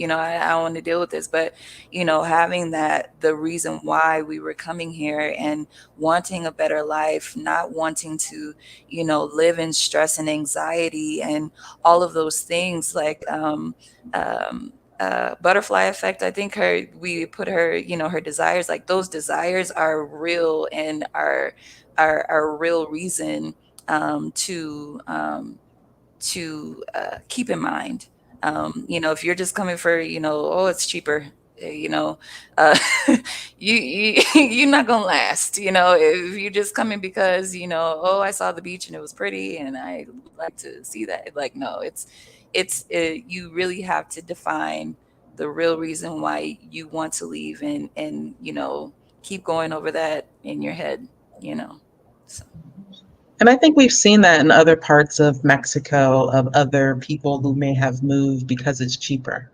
don't want to deal with this. But, having the reason why we were coming here and wanting a better life, not wanting to, live in stress and anxiety and all of those things, like, butterfly effect. I think we put her, her desires, like those desires are real and are a real reason to keep in mind. If you're just coming for, oh, it's cheaper, uh, you're not gonna last. If you're just coming because, oh, I saw the beach and it was pretty and I would like to see that. Like, no, you really have to define the real reason why you want to leave, and keep going over that in your head. So. And I think we've seen that in other parts of Mexico, of other people who may have moved because it's cheaper.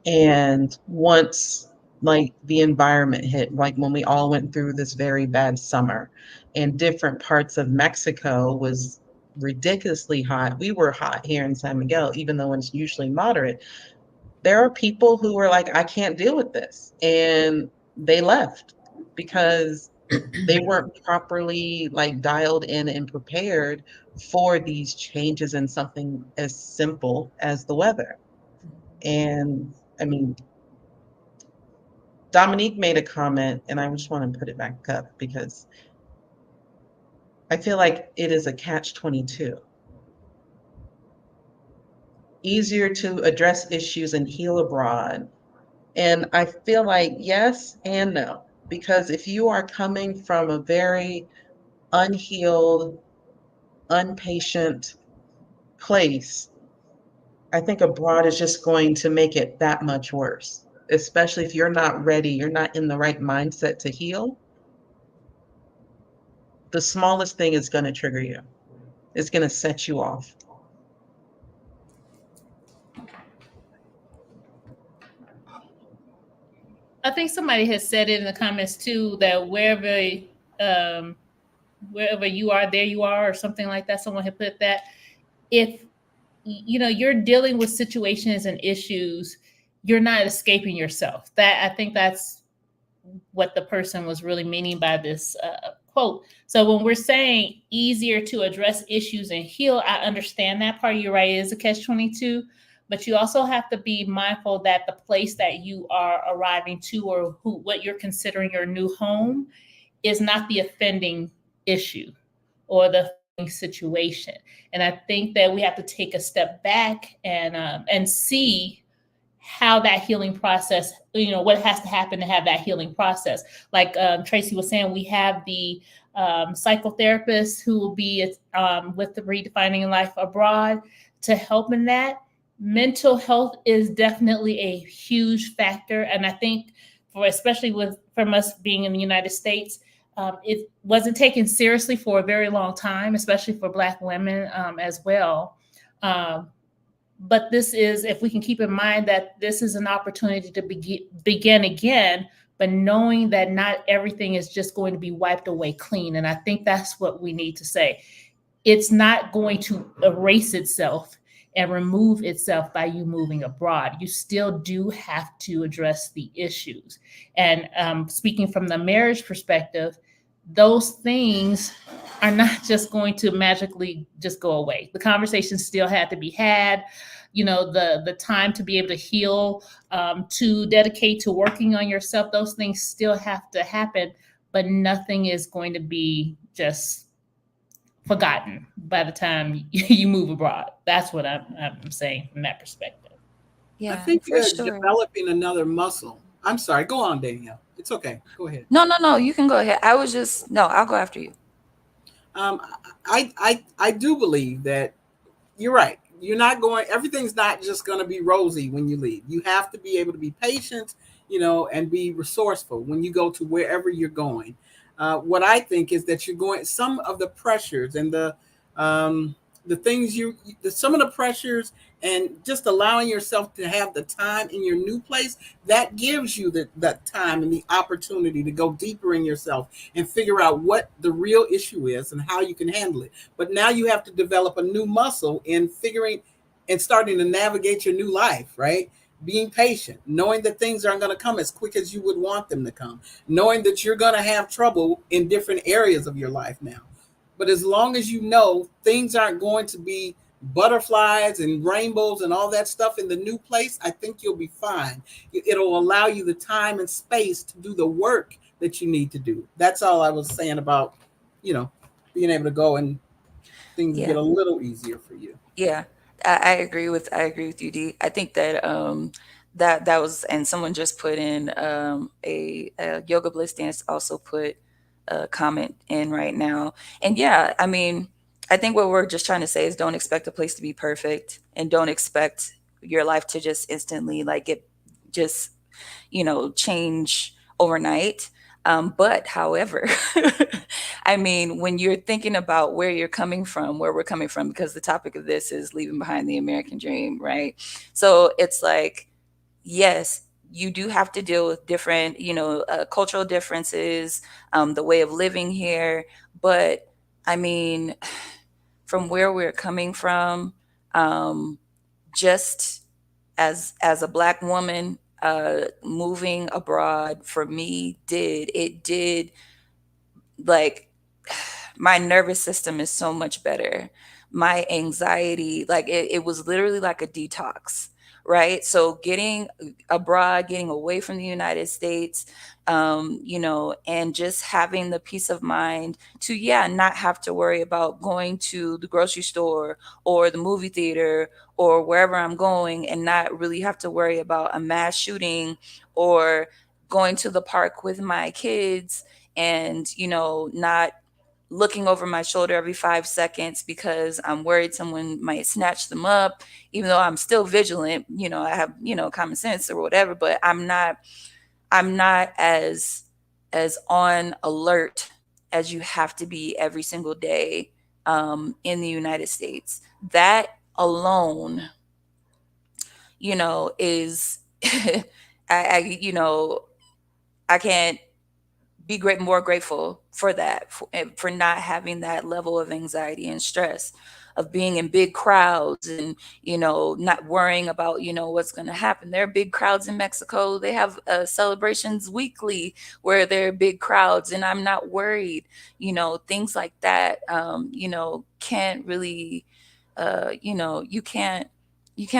And once like the environment hit, like when we all went through this very bad summer and different parts of Mexico was ridiculously hot. We were hot here in San Miguel, even though it's usually moderate. There are people who were like, I can't deal with this. And they left because they weren't properly like dialed in and prepared for these changes in something as simple as the weather. And I mean, Dominique made a comment, and I just want to put it back up because I feel like it is a catch-22. Easier to address issues and heal abroad. And I feel like yes and no, because if you are coming from a very unhealed, unpatient place, I think abroad is just going to make it that much worse, especially if you're not ready, you're not in the right mindset to heal. The smallest thing is going to trigger you. It's going to set you off. I think somebody has said it in the comments too, that wherever you are, there you are, or something like that. Someone had put that. If you're dealing with situations and issues, you're not escaping yourself. I think that's what the person was really meaning by this quote. So when we're saying easier to address issues and heal, I understand that part. You're right, it is a catch-22. But you also have to be mindful that the place that you are arriving to, or what you're considering your new home, is not the offending issue or the situation. And I think that we have to take a step back and see how that healing process, what has to happen to have that healing process. Like Tracy was saying, we have the psychotherapist who will be with the Redefining Life Abroad to help in that. Mental health is definitely a huge factor. And I think especially from us being in the United States, it wasn't taken seriously for a very long time, especially for Black women as well. But this is, if we can keep in mind that this is an opportunity to begin again, but knowing that not everything is just going to be wiped away clean. And I think that's what we need to say. It's not going to erase itself and remove itself by you moving abroad. You still do have to address the issues. And speaking from the marriage perspective, those things are not just going to magically just go away. The conversations still had to be had, the time to be able to heal, to dedicate to working on yourself. Those things still have to happen, but nothing is going to be just forgotten by the time you move abroad. That's what I'm saying from that perspective. Yeah, I think for you're sure. developing another muscle. I'm sorry. Go on, Danielle. It's okay. Go ahead. No, you can go ahead. I'll go after you. I do believe that you're right. Everything's not just going to be rosy when you leave. You have to be able to be patient, and be resourceful when you go to wherever you're going. What I think is that some of the pressures and the the things some of the pressures, and just allowing yourself to have the time in your new place, that gives you that time and the opportunity to go deeper in yourself and figure out what the real issue is and how you can handle it. But now you have to develop a new muscle in figuring and starting to navigate your new life, right? Being patient, knowing that things aren't going to come as quick as you would want them to come, knowing that you're going to have trouble in different areas of your life now. But as long as you know things aren't going to be butterflies and rainbows and all that stuff in the new place, I think you'll be fine. It'll allow you the time and space to do the work that you need to do. That's all I was saying about, being able to go and things get a little easier for you. Yeah, I agree with you, Dee. I think that that was, and someone just put in a yoga bliss dance also put a comment in right now. And yeah, I mean, I think what we're just trying to say is don't expect a place to be perfect, and don't expect your life to just instantly just change overnight. But however, I mean, when you're thinking about where we're coming from, because the topic of this is leaving behind the American dream, right? So it's like, yes, you do have to deal with different, cultural differences, the way of living here. But I mean, from where we're coming from, just as a Black woman, moving abroad for me did like, my nervous system is so much better. My anxiety, like it was literally like a detox, right? So getting abroad, getting away from the United States, and just having the peace of mind to, not have to worry about going to the grocery store or the movie theater or wherever I'm going, and not really have to worry about a mass shooting or going to the park with my kids and, not looking over my shoulder every 5 seconds because I'm worried someone might snatch them up, even though I'm still vigilant, I have, common sense or whatever, but I'm not as on alert as you have to be every single day in the United States. That alone, is I can't be more grateful for that, for not having that level of anxiety and stress of being in big crowds and, not worrying about, what's going to happen. There are big crowds in Mexico. They have celebrations weekly where there are big crowds, and I'm not worried, things like that, can't really, you can't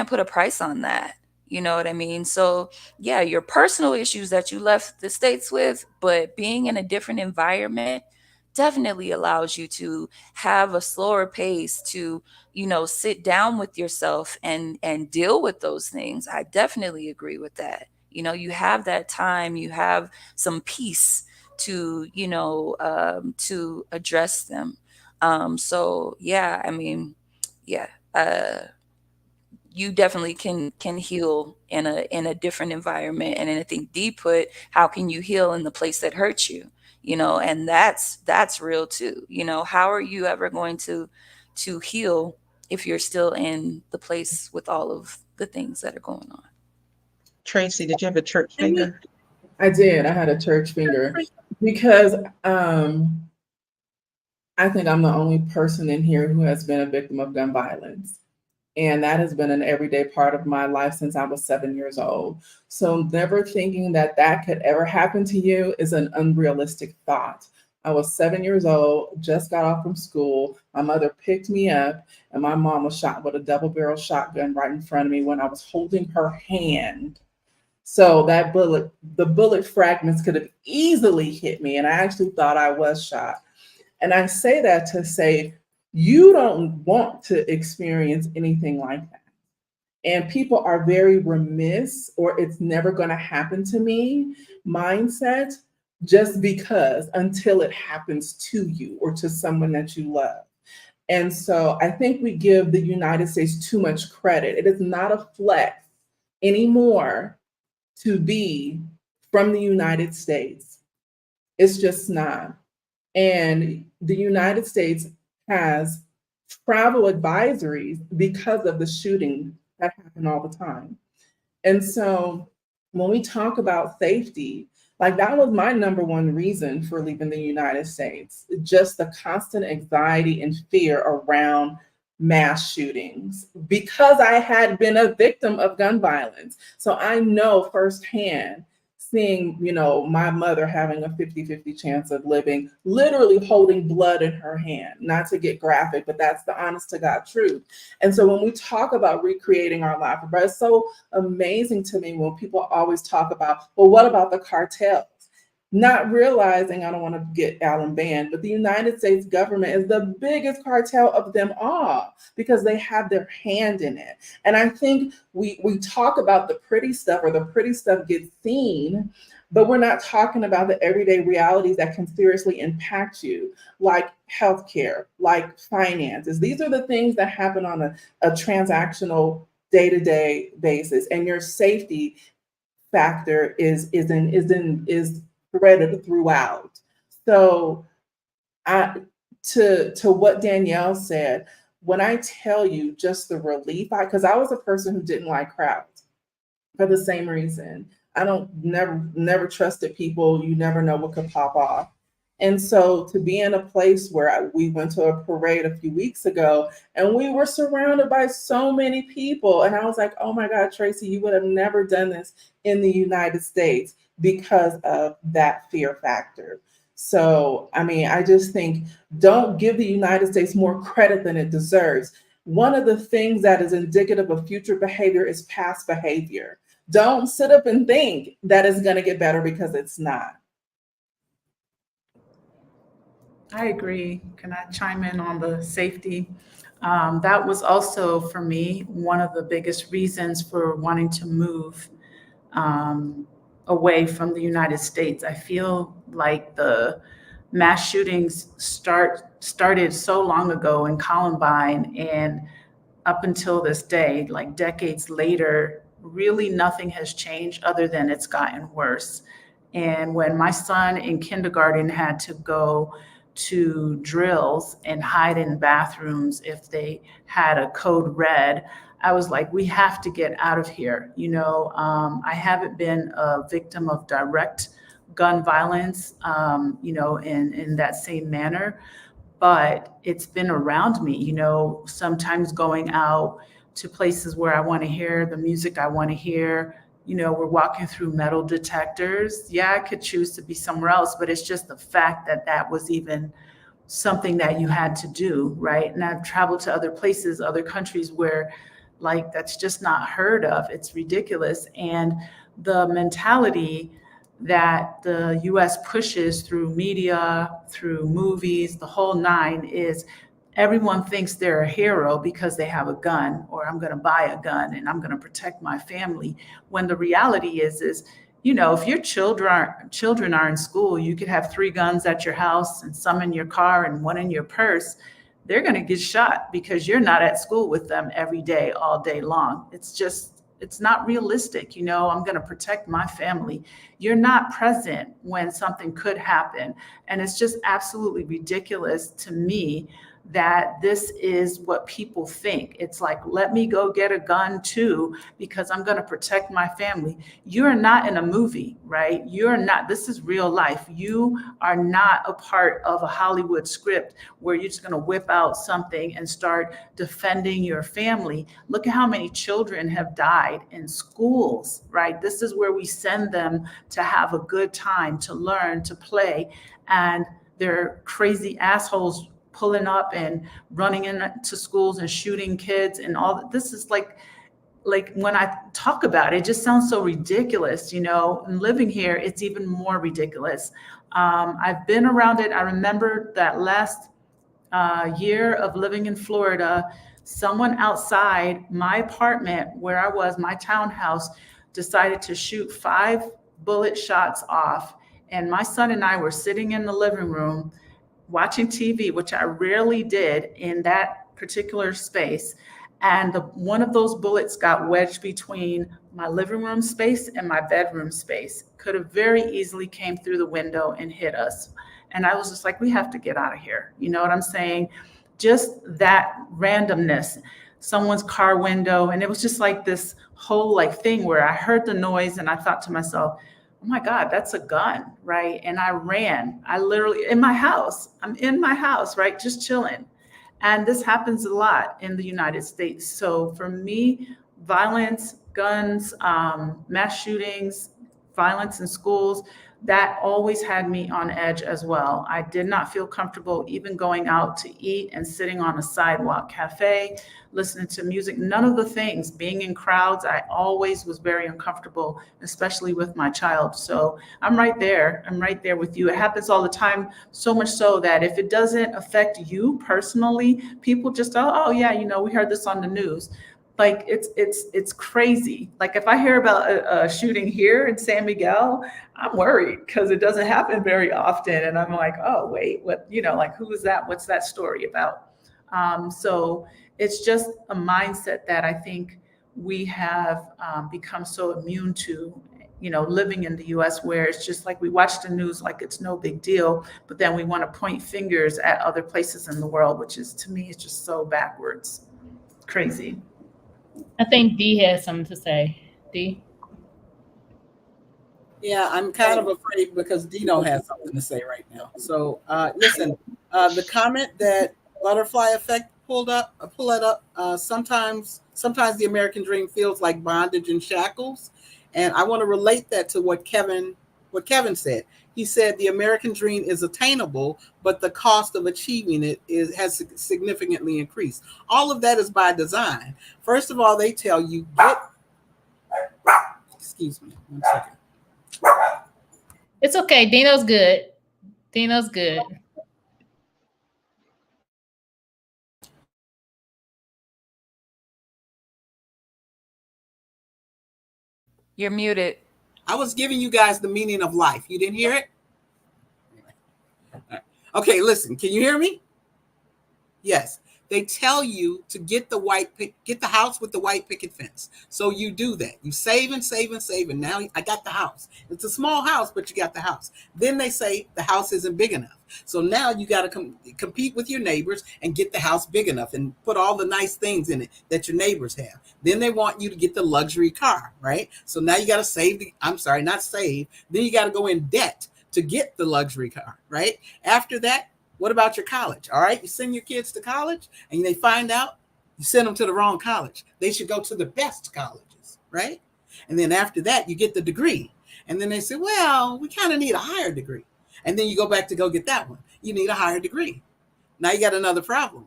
put a price on that. You know what I mean? So yeah, your personal issues that you left the States with, but being in a different environment definitely allows you to have a slower pace to, sit down with yourself and deal with those things. I definitely agree with that. You have that time, you have some peace to, to address them. So yeah, I mean, yeah. You definitely can heal in a different environment. And I think Dee put, how can you heal in the place that hurts you? And that's real too. How are you ever going to heal if you're still in the place with all of the things that are going on? Tracy, did you have a church finger? I did. I had a church finger because I think I'm the only person in here who has been a victim of gun violence. And that has been an everyday part of my life since I was 7 years old. So never thinking that that could ever happen to you is an unrealistic thought. I was 7 years old, just got off from school. My mother picked me up, and my mom was shot with a double-barrel shotgun right in front of me when I was holding her hand. So that the bullet fragments could have easily hit me, and I actually thought I was shot. And I say that to say, you don't want to experience anything like that. And people are very remiss, or it's never going to happen to me mindset, just because, until it happens to you or to someone that you love. And so I think we give the United States too much credit. It is not a flex anymore to be from the United States. It's just not. And the United States has travel advisories because of the shooting that happen all the time. And so when we talk about safety, like that was my number one reason for leaving the United States, just the constant anxiety and fear around mass shootings because I had been a victim of gun violence. So I know firsthand seeing, my mother having a 50-50 chance of living, literally holding blood in her hand, not to get graphic, but that's the honest to God truth. And so when we talk about recreating our life, it's so amazing to me when people always talk about, well, what about the cartels? Not realizing, I don't want to get Alan banned, but the United States government is the biggest cartel of them all because they have their hand in it. And I think we talk about the pretty stuff, or the pretty stuff gets seen, but we're not talking about the everyday realities that can seriously impact you, like healthcare, like finances. These are the things that happen on a transactional day-to-day basis, and your safety factor is threaded throughout. So to what Danielle said, when I tell you just the relief, because I was a person who didn't like crowds for the same reason. I never trusted people. You never know what could pop off. And so to be in a place where we went to a parade a few weeks ago and we were surrounded by so many people. And I was like, oh my God, Tracy, you would have never done this in the United States because of that fear factor. So, I mean, I just think don't give the United States more credit than it deserves. One of the things that is indicative of future behavior is past behavior. Don't sit up and think that it's going to get better because it's not. I agree. Can I chime in on the safety? That was also, for me, one of the biggest reasons for wanting to move away from the United States. I feel like the mass shootings started so long ago in Columbine, and up until this day, like decades later, really nothing has changed other than it's gotten worse. And when my son in kindergarten had to go to drills and hide in bathrooms if they had a code red, I was like, we have to get out of here. I haven't been a victim of direct gun violence, in that same manner, but it's been around me, sometimes going out to places where I want to hear the music I want to hear. We're walking through metal detectors. Yeah, I could choose to be somewhere else, but it's just the fact that that was even something that you had to do, right? And I've traveled to other places, other countries where like that's just not heard of. It's ridiculous. And the mentality that the US pushes through media, through movies, the whole nine, is everyone thinks they're a hero because they have a gun, or I'm going to buy a gun and I'm going to protect my family. When the reality is, if your children are in school, you could have 3 guns at your house and some in your car and 1 in your purse. They're going to get shot because you're not at school with them every day, all day long. It's not realistic. I'm going to protect my family. You're not present when something could happen. And it's just absolutely ridiculous to me that this is what people think. It's like, let me go get a gun too, because I'm going to protect my family. You're not in a movie, right? This is real life. You are not a part of a Hollywood script where you're just going to whip out something and start defending your family. Look at how many children have died in schools, right? This is where we send them to have a good time, to learn, to play. And they're crazy assholes pulling up and running into schools and shooting kids and all. This is like when I talk about it, it just sounds so ridiculous, and living here, it's even more ridiculous. I've been around it. I remember that last year of living in Florida, someone outside my apartment where I was, my townhouse, decided to shoot 5 bullet shots off. And my son and I were sitting in the living room watching TV, which I rarely did in that particular space. And one of those bullets got wedged between my living room space and my bedroom space. Could have very easily came through the window and hit us. And I was just like, we have to get out of here. You know what I'm saying? just that randomness, someone's car window. And it was just like this whole like thing where I heard the noise and I thought to myself, oh my God, that's a gun, right? And I ran. I literally in my house. I'm in my house, right? Just chilling. And this happens a lot in the United States. So for me, violence, guns, mass shootings, violence in schools, that always had me on edge as well. I did not feel comfortable even going out to eat and sitting on a sidewalk cafe, listening to music, none of the things, being in crowds, I always was very uncomfortable, especially with my child. So I'm right there. I'm right there with you. It happens all the time, so much so that if it doesn't affect you personally, people just, oh yeah, we heard this on the news. Like it's crazy. Like if I hear about a shooting here in San Miguel, I'm worried because it doesn't happen very often. And I'm like, oh wait, what, like who is that? What's that story about? So it's just a mindset that I think we have become so immune to, living in the US, where it's just like we watch the news like it's no big deal, but then we want to point fingers at other places in the world, which is, to me, is just so backwards. Crazy. I think D has something to say. D? Yeah, I'm kind of afraid because Dino has something to say right now. So listen, the comment that Butterfly Effect pull it up. Sometimes the American dream feels like bondage and shackles. And I want to relate that to what Kevin said. He said the American dream is attainable, but the cost of achieving it has significantly increased. All of that is by design. First of all, they tell you, excuse me, 1 second. It's okay. Dino's good. Dino's good. You're muted. I was giving you guys the meaning of life. You didn't hear it? Okay, listen. Can you hear me? Yes. They tell you to get the house with the white picket fence. So you do that. You save and save and save. And now I got the house. It's a small house, but you got the house. Then they say the house isn't big enough. So now you got to compete with your neighbors and get the house big enough and put all the nice things in it that your neighbors have. Then they want you to get the luxury car, right? So now you got to not save. Then you got to go in debt to get the luxury car, right? After that, what about your college? All right, you send your kids to college and they find out you send them to the wrong college. They should go to the best colleges, right? And then after that, you get the degree. And then they say, well, we kind of need a higher degree. And then you go back to go get that one. You need a higher degree. Now you got another problem.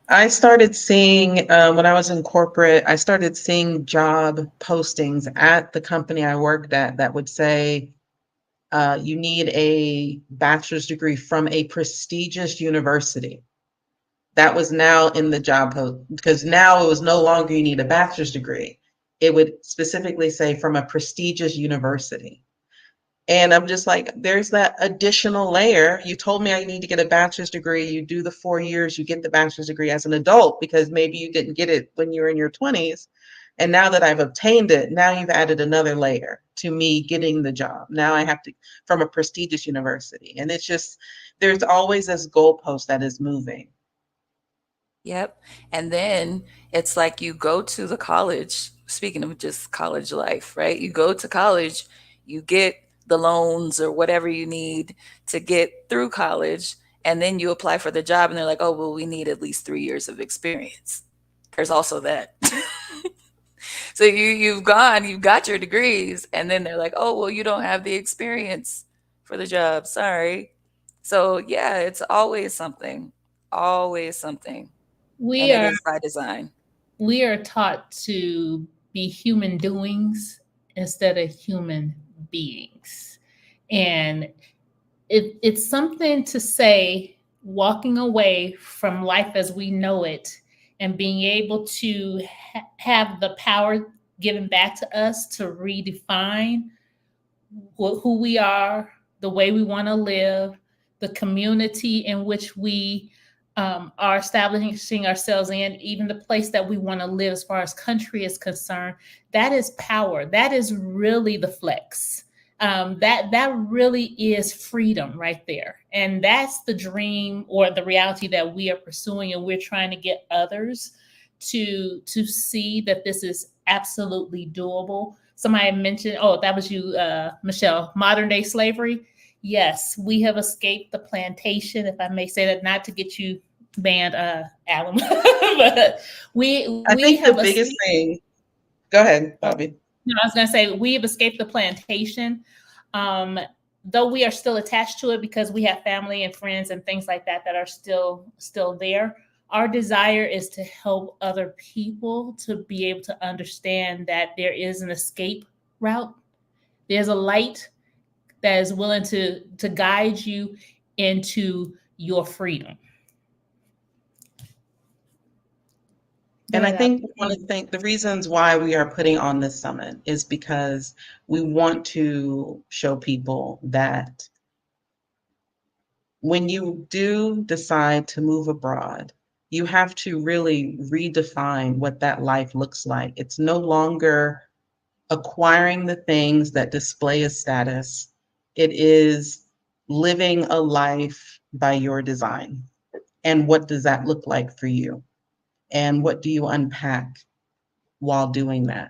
I started seeing, when I was in corporate, I started seeing job postings at the company I worked at that would say, you need a bachelor's degree from a prestigious university. That was now in the job post, because now it was no longer you need a bachelor's degree. It would specifically say from a prestigious university. And I'm just like, there's that additional layer. You told me I need to get a bachelor's degree. You do the 4 years, you get the bachelor's degree as an adult because maybe you didn't get it when you were in your 20s. And now that I've obtained it, now you've added another layer to me getting the job. Now I have to, from a prestigious university. And it's just, there's always this goalpost that is moving. Yep. And then it's like you go to the college, speaking of just college life, right? You go to college, you get the loans or whatever you need to get through college, and then you apply for the job and they're like, oh, well, we need at least 3 years of experience. There's also that. So you've got your degrees, and then they're like, oh, well, you don't have the experience for the job. Sorry. So yeah, it's always something. Always something. And it is by design. We are taught to be human doings instead of human beings. And it's something to say, walking away from life as we know it and being able to have the power given back to us to redefine who we are, the way we want to live, the community in which we are establishing ourselves in, even the place that we want to live as far as country is concerned. That is power. That is really the flex. that really is freedom right there. And that's the dream or the reality that we are pursuing, and we're trying to get others to see that this is absolutely doable. Somebody mentioned, oh, that was you, Michelle, modern day slavery. Yes, we have escaped the plantation, if I may say that, not to get you banned, Alan, but I think the biggest thing, go ahead, Bobby. No, I was going to say we have escaped the plantation, though we are still attached to it because we have family and friends and things like that that are still there. Our desire is to help other people to be able to understand that there is an escape route. There's a light that is willing to guide you into your freedom. And I think one of the reasons why we are putting on this summit is because we want to show people that when you do decide to move abroad, you have to really redefine what that life looks like. It's no longer acquiring the things that display a status. It is living a life by your design. And what does that look like for you? And what do you unpack while doing that?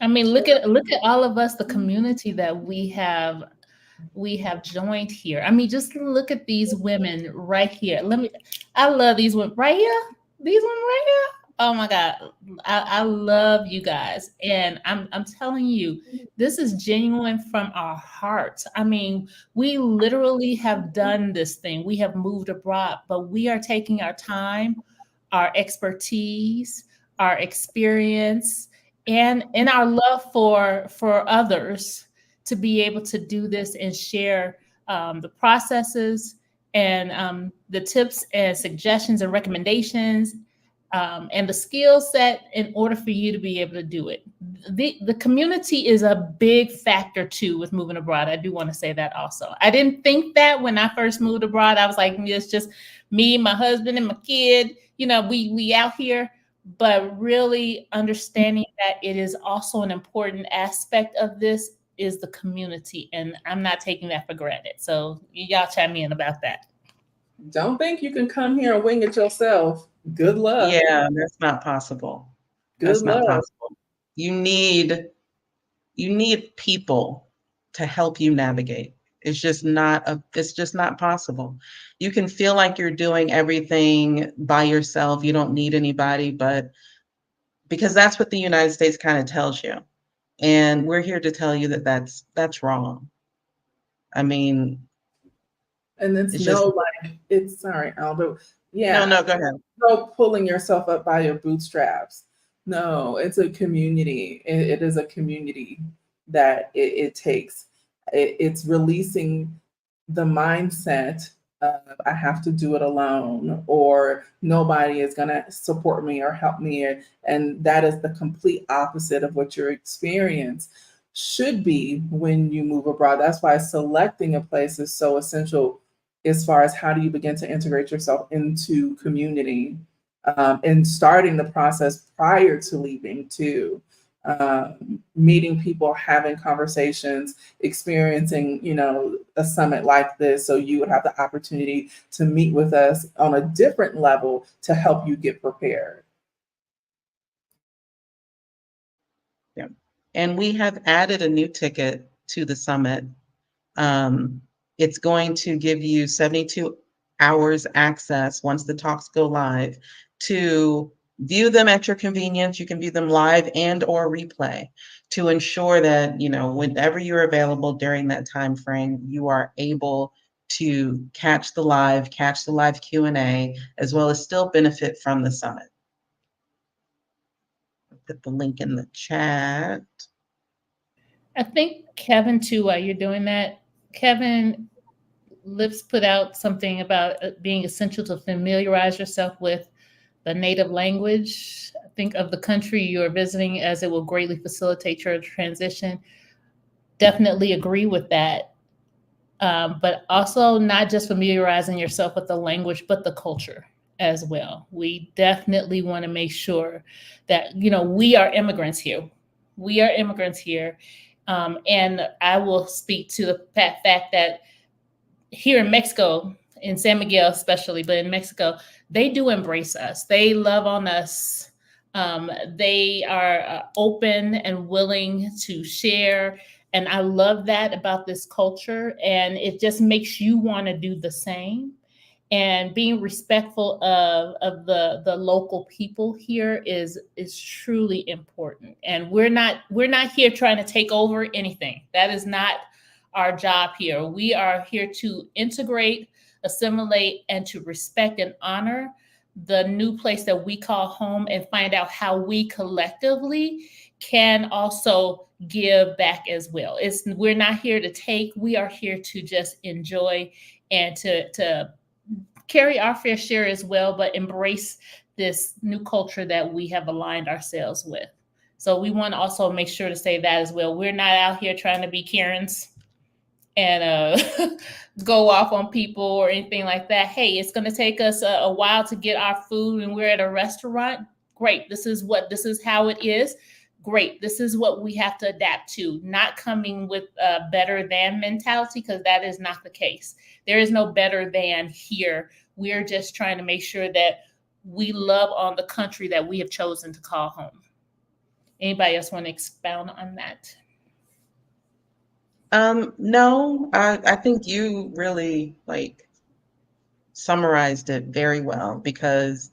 I mean, look at all of us, the community that we have joined here. I mean, just look at these women right here. I love these women right here. These women right here. Oh my God. I love you guys. And I'm telling you, this is genuine from our hearts. I mean, we literally have done this thing. We have moved abroad, but we are taking our time, our expertise, our experience, and our love for others to be able to do this and share the processes and the tips and suggestions and recommendations and the skill set in order for you to be able to do it. The community is a big factor too with moving abroad. I do want to say that also. I didn't think that when I first moved abroad. I was like, it's just me, my husband, and my kid. You know, we out here. But really understanding that it is also an important aspect of this is the community. And I'm not taking that for granted. So y'all chime in about that. Don't think you can come here and wing it yourself. Good luck. Yeah, that's not possible. Good luck. Not possible. You need people to help you navigate. It's just not possible. You can feel like you're doing everything by yourself. You don't need anybody, but because that's what the United States kind of tells you. And we're here to tell you that that's wrong. I mean, and it's sorry, Albert. Yeah. No, go ahead. No pulling yourself up by your bootstraps. No, it's a community. It is a community that it takes. It's releasing the mindset of I have to do it alone, or nobody is going to support me or help me. And that is the complete opposite of what your experience should be when you move abroad. That's why selecting a place is so essential as far as how do you begin to integrate yourself into community, and starting the process prior to leaving too. Meeting people, having conversations, experiencing, a summit like this. So you would have the opportunity to meet with us on a different level to help you get prepared. Yeah. And we have added a new ticket to the summit. It's going to give you 72 hours access once the talks go live to view them at your convenience. You can view them live and or replay to ensure that, whenever you're available during that time frame, you are able to catch the live Q&A, as well as still benefit from the summit. I'll put the link in the chat. I think Kevin too, while you're doing that, Kevin Lips put out something about it being essential to familiarize yourself with the native language, I think, of the country you're visiting, as it will greatly facilitate your transition. Definitely agree with that. But also not just familiarizing yourself with the language, but the culture as well. We definitely want to make sure that, we are immigrants here. We are immigrants here. And I will speak to the fact that here in Mexico, in San Miguel especially, but in Mexico, they do embrace us. They love on us. They are open and willing to share. And I love that about this culture. And it just makes you want to do the same. And being respectful of the local people here is truly important. And we're not here trying to take over anything. That is not our job here. We are here to integrate, assimilate, and to respect and honor the new place that we call home, and find out how we collectively can also give back as well. We're not here to take, we are here to just enjoy and to carry our fair share as well, but embrace this new culture that we have aligned ourselves with. So we want to also make sure to say that as well. We're not out here trying to be Karens and go off on people or anything like that. Hey, it's going to take us a while to get our food and we're at a restaurant. Great. This is how it is. Great. This is what we have to adapt to, not coming with a better than mentality, because that is not the case. There is no better than here. We're just trying to make sure that we love on the country that we have chosen to call home. Anybody else want to expound on that? No, I think you really summarized it very well, because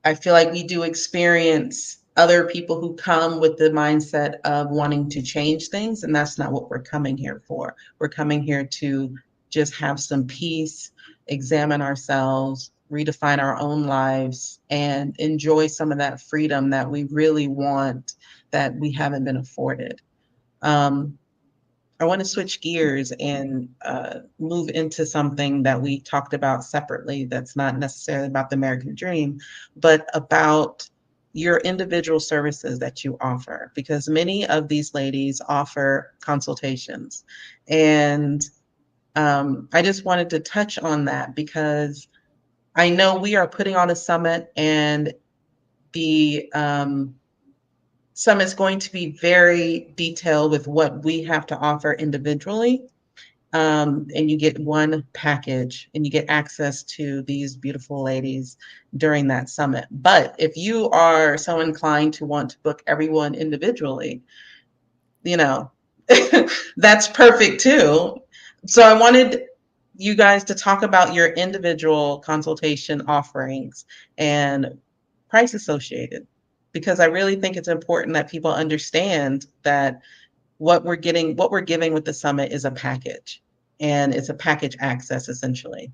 I feel like we do experience other people who come with the mindset of wanting to change things, and that's not what we're coming here for. We're coming here to just have some peace, examine ourselves, redefine our own lives, and enjoy some of that freedom that we really want that we haven't been afforded. I want to switch gears and move into something that we talked about separately that's not necessarily about the American dream, but about your individual services that you offer, because many of these ladies offer consultations. And I just wanted to touch on that, because I know we are putting on a summit, and the summit's going to be very detailed with what we have to offer individually. And you get one package and you get access to these beautiful ladies during that summit. But if you are so inclined to want to book everyone individually, that's perfect too. So I wanted you guys to talk about your individual consultation offerings and price associated, because I really think it's important that people understand that what we're giving with the summit is a package, and it's a package access essentially,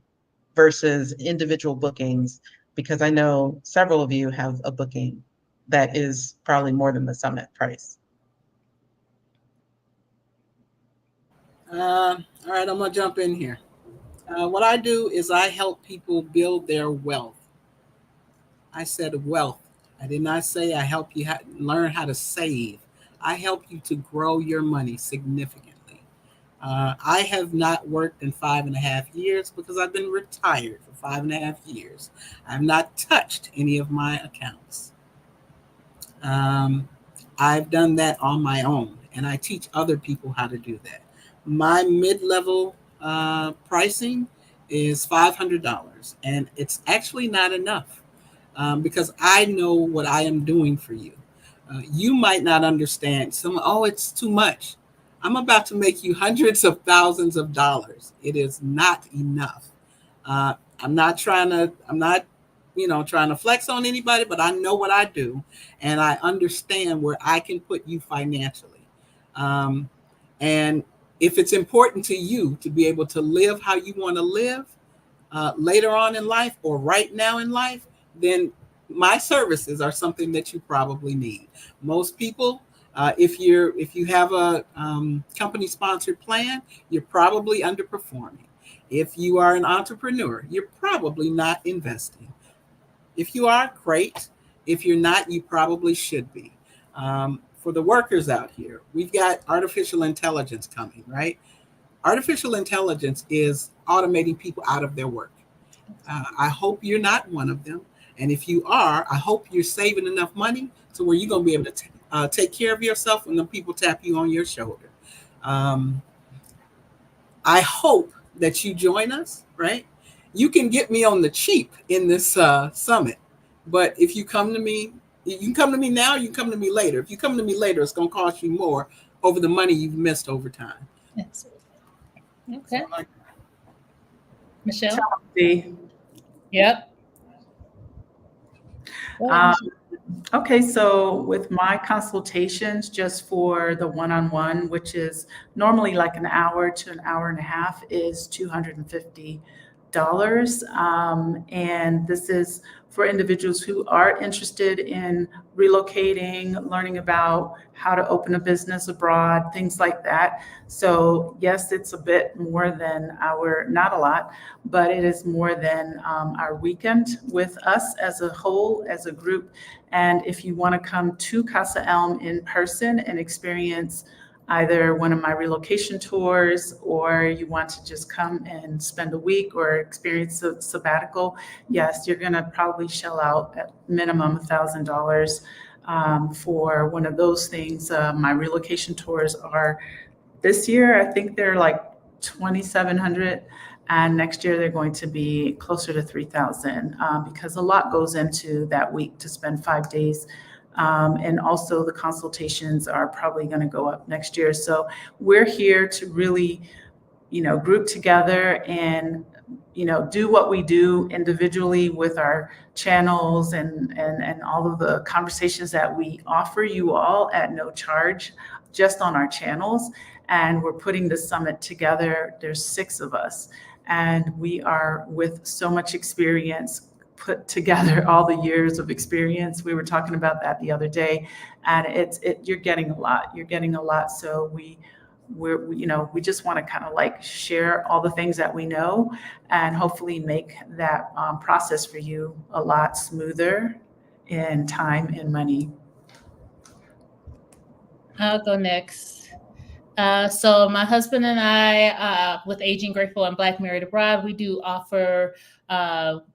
versus individual bookings, because I know several of you have a booking that is probably more than the summit price. All right, I'm gonna jump in here. What I do is I help people build their wealth. I said wealth. I did not say I help you learn how to save. I help you to grow your money significantly. I have not worked in 5.5 years because I've been retired for 5.5 years. I've not touched any of my accounts. I've done that on my own, and I teach other people how to do that. My mid-level pricing is $500, and it's actually not enough. Because I know what I am doing for you. You might not understand. It's too much. I'm about to make you hundreds of thousands of dollars. It is not enough. I'm not trying to flex on anybody, but I know what I do, and I understand where I can put you financially. And if it's important to you to be able to live how you want to live later on in life or right now in life, then my services are something that you probably need. Most people, if you have a company sponsored plan, you're probably underperforming. If you are an entrepreneur, you're probably not investing. If you are, great. If you're not, you probably should be. For the workers out here, we've got artificial intelligence coming, right? Artificial intelligence is automating people out of their work. I hope you're not one of them. And if you are, I hope you're saving enough money to where you're going to be able to take care of yourself when the people tap you on your shoulder. I hope that you join us, right? You can get me on the cheap in this summit, but if you come to me, you can come to me now, you can come to me later. If you come to me later, it's going to cost you more over the money you've missed over time. Absolutely. Okay. So like, Michelle? See. Yep. Okay, so with my consultations, just for the one-on-one, which is normally like an hour to an hour and a half, is $250. And this is for individuals who are interested in relocating, learning about how to open a business abroad, things like that. So yes, it's a bit more than not a lot, but it is more than our weekend with us as a whole, as a group. And if you want to come to Casa Elm in person and experience either one of my relocation tours, or you want to just come and spend a week or experience a sabbatical, yes, you're going to probably shell out at minimum $1,000 for one of those things. My relocation tours are this year, I think they're like 2,700. And next year they're going to be closer to 3,000 because a lot goes into that week to spend 5 days. And also the consultations are probably going to go up next year. So we're here to really, group together and, do what we do individually with our channels and all of the conversations that we offer you all at no charge, just on our channels. And we're putting the summit together. There's 6 of us, and we are with so much experience, put together all the years of experience. We were talking about that the other day, and you're getting a lot. You're getting a lot. So we just want to kind of like share all the things that we know, and hopefully make that process for you a lot smoother in time and money. I'll go next. So my husband and I, with Aging Grateful and Black Married Abroad, we do offer,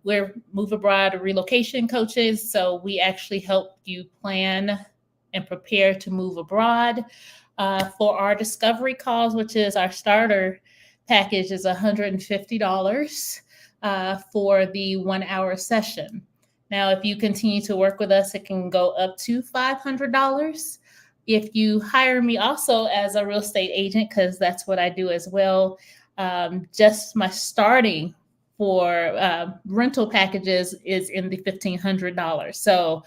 we're move abroad relocation coaches. So we actually help you plan and prepare to move abroad. For our discovery calls, which is our starter package, is $150 for the 1 hour session. Now, if you continue to work with us, it can go up to $500. If you hire me also as a real estate agent, because that's what I do as well, just my starting for rental packages is in the $1,500. So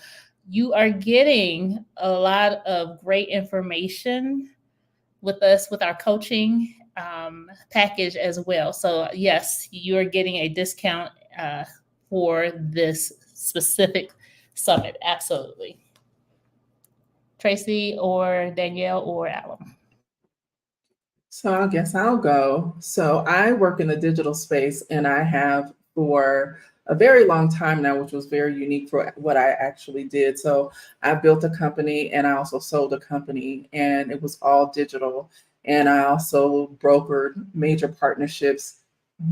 you are getting a lot of great information with us, with our coaching package as well. So yes, you're getting a discount for this specific summit. Absolutely. Tracy or Danielle or Alan? So I guess I'll go. So I work in the digital space, and I have for a very long time now, which was very unique for what I actually did. So I built a company, and I also sold a company, and it was all digital. And I also brokered major partnerships,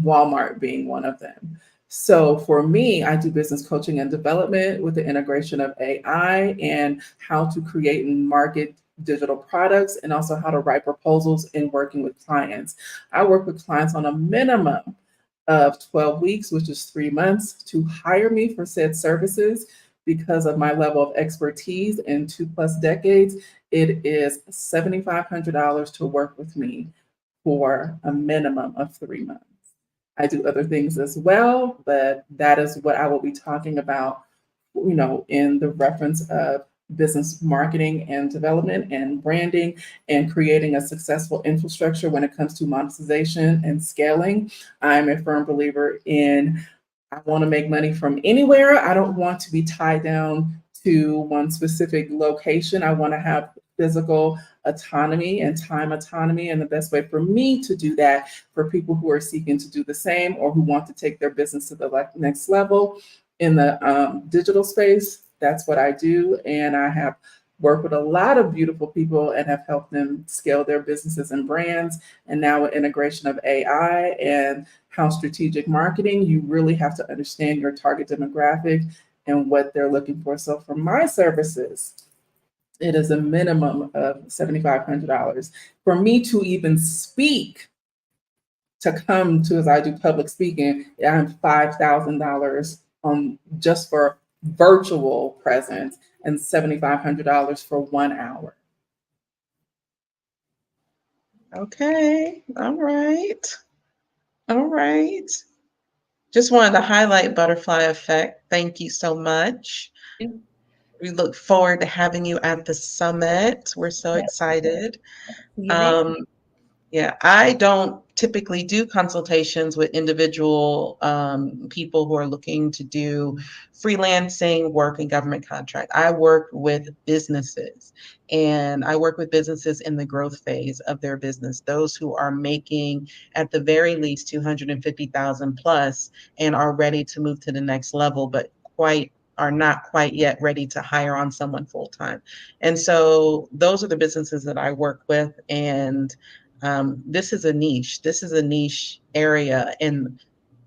Walmart being one of them. So for me, I do business coaching and development with the integration of AI and how to create and market digital products, and also how to write proposals in working with clients. I work with clients on a minimum of 12 weeks, which is 3 months, to hire me for said services. Because of my level of expertise in 2+ decades, it is $7,500 to work with me for a minimum of 3 months. I do other things as well, but that is what I will be talking about, in the reference of business marketing and development and branding and creating a successful infrastructure when it comes to monetization and scaling. I'm a firm believer in, I want to make money from anywhere. I don't want to be tied down to one specific location. I want to have physical autonomy and time autonomy. And the best way for me to do that, for people who are seeking to do the same or who want to take their business to the next level in the digital space, that's what I do. And I have worked with a lot of beautiful people and have helped them scale their businesses and brands. And now with integration of AI and how strategic marketing, you really have to understand your target demographic and what they're looking for. So for my services, it is a minimum of $7,500. For me to even speak, to come to, as I do public speaking, I'm $5,000 just for virtual presence and $7,500 for 1 hour. Okay. All right. All right. Just wanted to highlight Butterfly Effect. Thank you so much. We look forward to having you at the summit. We're so excited. Yeah, I don't typically do consultations with individual people who are looking to do freelancing work and government contract. I work with businesses, and I work with businesses in the growth phase of their business, those who are making at the very least 250,000 plus and are ready to move to the next level, but are not quite yet ready to hire on someone full time. And so those are the businesses that I work with, and this is a niche. This is a niche area. And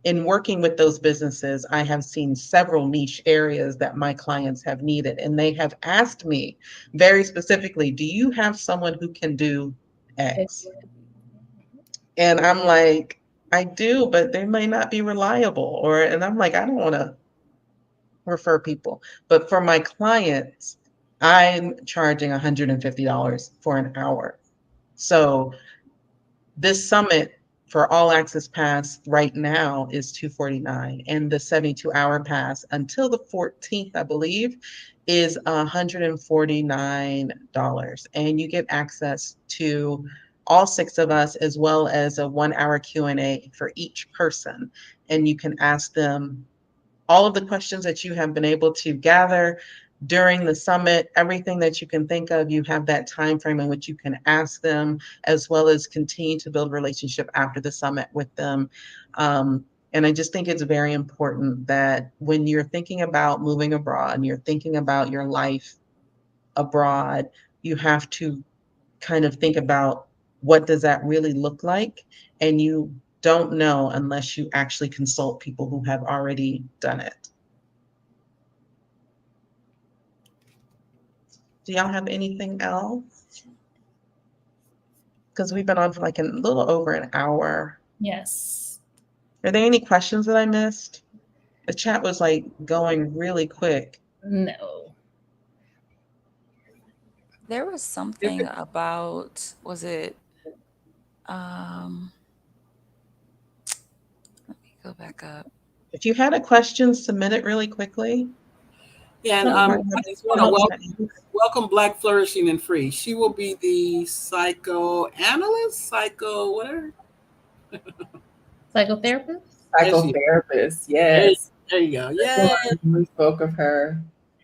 in working with those businesses, I have seen several niche areas that my clients have needed. And they have asked me very specifically, do you have someone who can do X? And I'm like, I do, but they may not be reliable. And I'm like, I don't want to refer people. But for my clients, I'm charging $150 for an hour. So this summit for all access pass right now is $249, and the 72-hour pass until the 14th, I believe, is $149. And you get access to all 6 of us, as well as a 1-hour Q&A for each person. And you can ask them all of the questions that you have been able to gather during the summit, everything that you can think of. You have that time frame in which you can ask them, as well as continue to build relationship after the summit with them. And I just think it's very important that when you're thinking about moving abroad and you're thinking about your life abroad, you have to kind of think about, what does that really look like? And you don't know unless you actually consult people who have already done it. Do y'all have anything else? Because we've been on for like a little over an hour. Yes. Are there any questions that I missed? The chat was like going really quick. No. There was something about, was it, let me go back up. If you had a question, submit it really quickly. Yeah, and I just want to welcome Black Flourishing and Free. She will be the psychoanalyst, whatever. Psychotherapist? Psychotherapist, yes. There you go. Yeah. We spoke of her.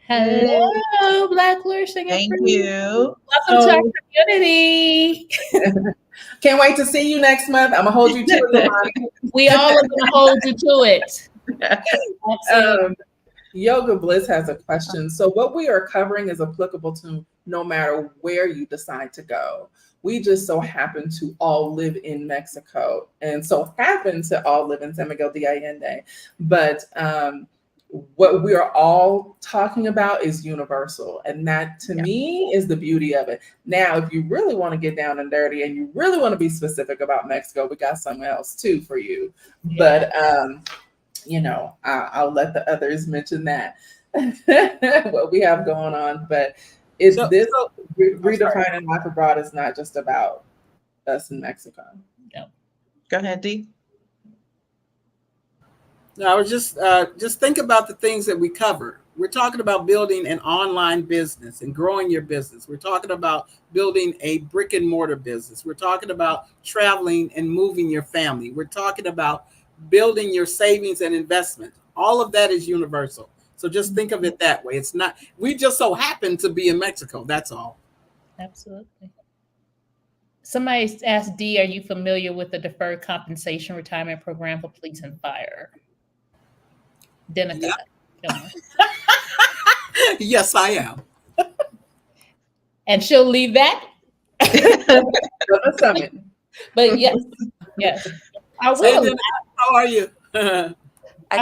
Hello, Black Flourishing and Thank Free. you. Welcome to our community. Can't wait to see you next month. I'm going to hold you to it. We all are going to hold you to it. Yoga Bliss has a question. So what we are covering is applicable to no matter where you decide to go. We just so happen to all live in Mexico, and so happen to all live in San Miguel de Allende. But what we are all talking about is universal. And that, to me, is the beauty of it. Now, if you really want to get down and dirty and you really want to be specific about Mexico, we got something else too for you. But I'll let the others mention that, what we have going on. But redefining life abroad is not just about us in Mexico. No. Go ahead, Dee. No, I was just think about the things that we cover. We're talking about building an online business and growing your business. We're talking about building a brick and mortar business. We're talking about traveling and moving your family. We're talking about building your savings and investment. All of that is universal. So just think of it that way. It's not, we just so happen to be in Mexico. That's all. Absolutely. Somebody asked Dee, are you familiar with the deferred compensation retirement program for police and fire? Denica. Yep. Yes, I am. And she'll leave that. But yes. I will. How are you? I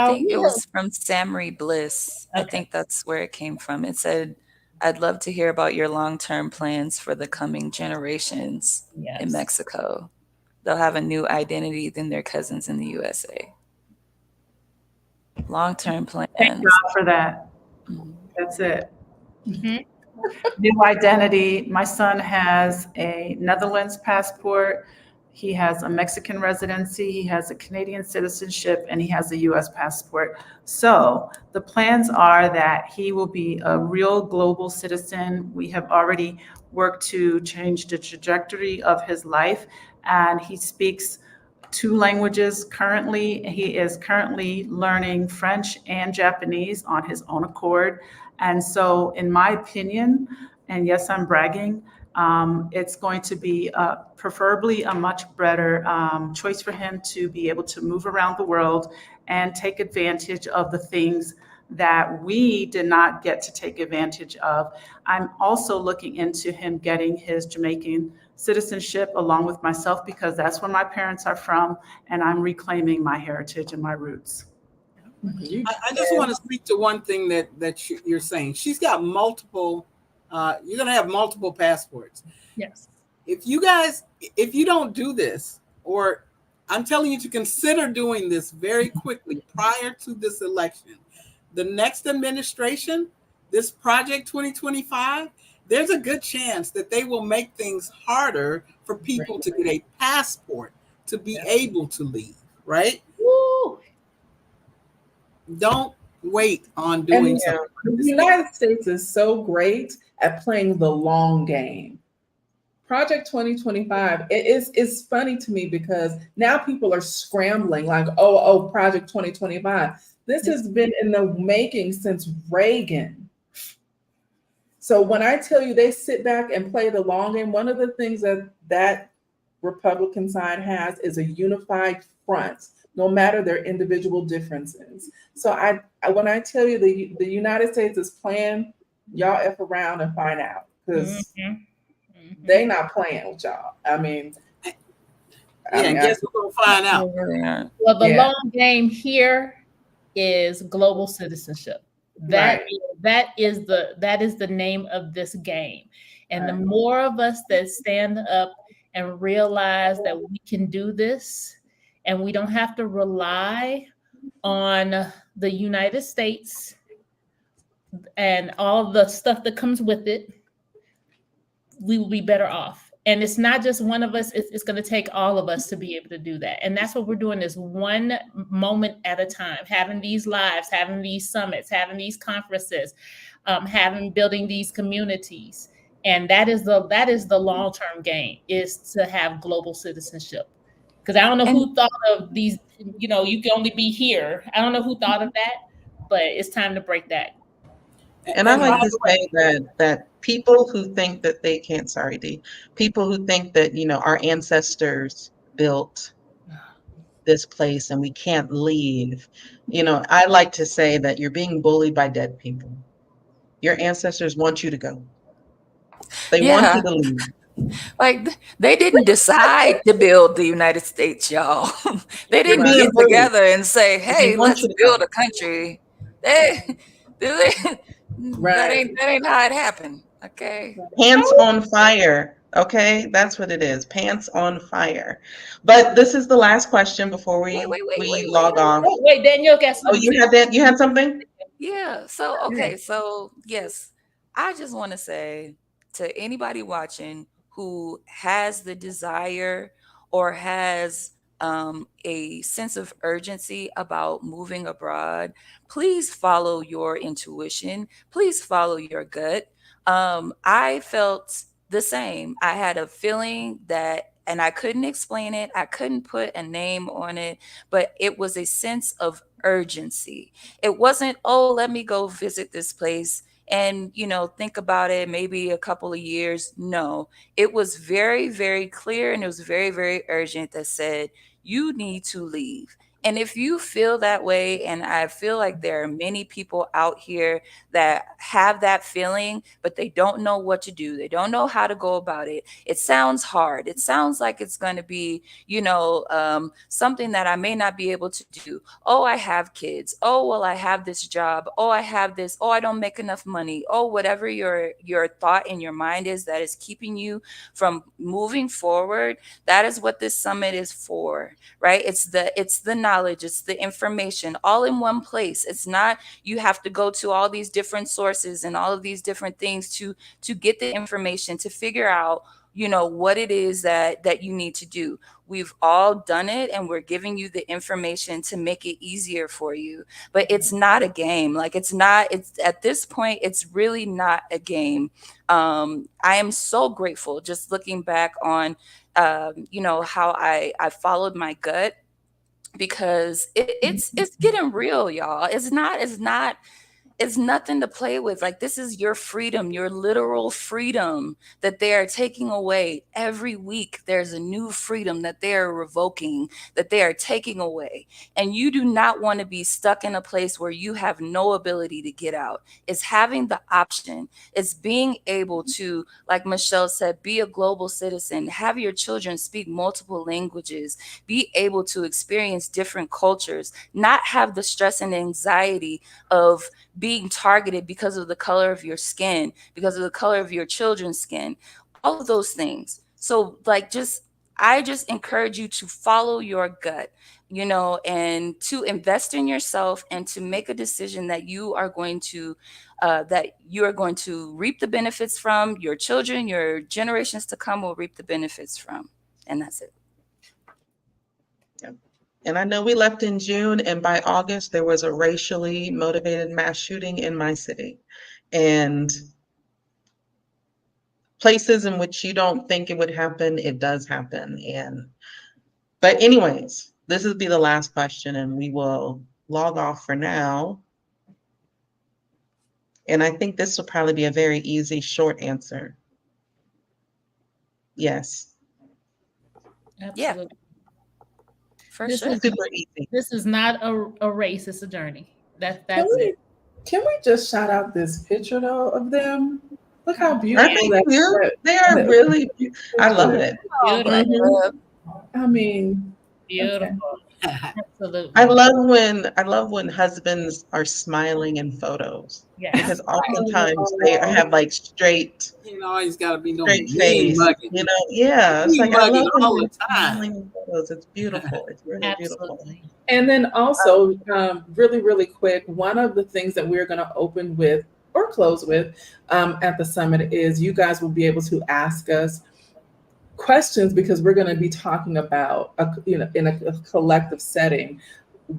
think it was from Samry Bliss. I think that's where it came from. It said, I'd love to hear about your long-term plans for the coming generations in Yes. Mexico. They'll have a new identity than their cousins in the USA. Long-term Thank plans. God for that. Mhm. That's it. Mhm. New identity. My son has a Netherlands passport. He has a Mexican residency. He has a Canadian citizenship, and he has a US passport. So the plans are that he will be a real global citizen. We have already worked to change the trajectory of his life, and he speaks two languages currently. He is currently learning French and Japanese on his own accord. And so, in my opinion, and yes, I'm bragging, it's going to be preferably a much better choice for him to be able to move around the world and take advantage of the things that we did not get to take advantage of. I'm also looking into him getting his Jamaican citizenship along with myself because that's where my parents are from, and I'm reclaiming my heritage and my roots. I just want to speak to one thing that you're saying. She's got multiple. You're going to have multiple passports. Yes. If you don't do this, or I'm telling you to consider doing this very quickly prior to this election, the next administration, this Project 2025, there's a good chance that they will make things harder for people to get a passport to be able to leave, right? Woo. Don't wait on doing something. The United States is so great at playing the long game. Project 2025, it's funny to me because now people are scrambling like, oh, Project 2025. This has been in the making since Reagan. So when I tell you they sit back and play the long game, one of the things that Republican side has is a unified front, no matter their individual differences. So when I tell you the United States is playing, y'all F around and find out, because they not playing with y'all. I mean, guess we're gonna find out. Well, the long game here is global citizenship. That is the name of this game. And the more of us that stand up and realize that we can do this, and we don't have to rely on the United States and all the stuff that comes with it, we will be better off. And it's not just one of us, it's going to take all of us to be able to do that. And that's what we're doing, is one moment at a time, having these lives, having these summits, having these conferences, building these communities. And that is the long-term game, is to have global citizenship. Because I don't know who thought of these, you can only be here. I don't know who thought of that, but it's time to break that. And I like to say that people who think that they can't, sorry, D, people who think that, our ancestors built this place and we can't leave, I like to say that you're being bullied by dead people. Your ancestors want you to go. They want you to leave. Like, they didn't decide to build the United States, y'all. They didn't get together and say, hey, let's build a country. That ain't how it happened. Okay. Pants on fire. Okay, that's what it is. Pants on fire. But this is the last question before we log off. Wait, Danielle got something. Oh, you had that? You had something? Yeah. So okay. So yes, I just want to say to anybody watching who has the desire or has a sense of urgency about moving abroad, please follow your intuition. Please follow your gut. I felt the same. I had a feeling that, and I couldn't explain it. I couldn't put a name on it, but it was a sense of urgency. It wasn't, oh, let me go visit this place and, think about it maybe a couple of years. No, it was very, very clear, and it was very, very urgent, that said, you need to leave. And if you feel that way, and I feel like there are many people out here that have that feeling, but they don't know what to do. They don't know how to go about it. It sounds hard. It sounds like it's going to be, something that I may not be able to do. Oh, I have kids. Oh, well, I have this job. Oh, I have this. Oh, I don't make enough money. Oh, whatever your thought in your mind is that is keeping you from moving forward. That is what this summit is for, right? It's the knowledge, it's the information all in one place. It's not you have to go to all these different sources and all of these different things to get the information, to figure out what it is that you need to do. We've all done it, and we're giving you the information to make it easier for you. But it's not a game. Like it's at this point, it's really not a game. I am so grateful just looking back on how I followed my gut, because it's getting real, y'all. It's nothing to play with. Like, this is your freedom, your literal freedom that they are taking away. Every week, there's a new freedom that they are revoking, that they are taking away. And you do not want to be stuck in a place where you have no ability to get out. It's having the option. It's being able to, like Michelle said, be a global citizen, have your children speak multiple languages, be able to experience different cultures, not have the stress and anxiety of being targeted because of the color of your skin, because of the color of your children's skin, all of those things. So I just encourage you to follow your gut, and to invest in yourself, and to make a decision that you are going to reap the benefits from. Your children, your generations to come will reap the benefits from. And that's it. And I know we left in June, and by August, there was a racially motivated mass shooting in my city. And places in which you don't think it would happen, it does happen. But anyways, this will be the last question, and we will log off for now. And I think this will probably be a very easy, short answer. Yes. Absolutely. Yeah. For This sure. is Super easy. This is not a race, it's a journey. That's it. Can we just shout out this picture though of them? Look how beautiful Aren't they that cute? They are really, I love it. Beautiful. I mean, Beautiful. Absolutely. I love when husbands are smiling in photos, Yes. because oftentimes they have like straight You know, he's got to be no face. mean mugging. Yeah. It's Mean like I love mugging when all they're the time. smiling in photos. It's beautiful. It's really beautiful. Absolutely. and then also really, really quick, one of the things that we're going to open with or close with at the summit is you guys will be able to ask us questions, because we're going to be talking about in a collective setting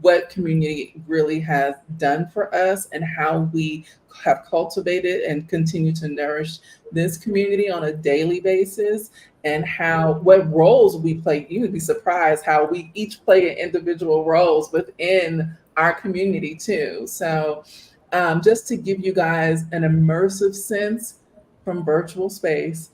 what community really has done for us, and how we have cultivated and continue to nourish this community on a daily basis, and what roles we play. You would be surprised how we each play in individual roles within our community too. So just to give you guys an immersive sense from virtual space,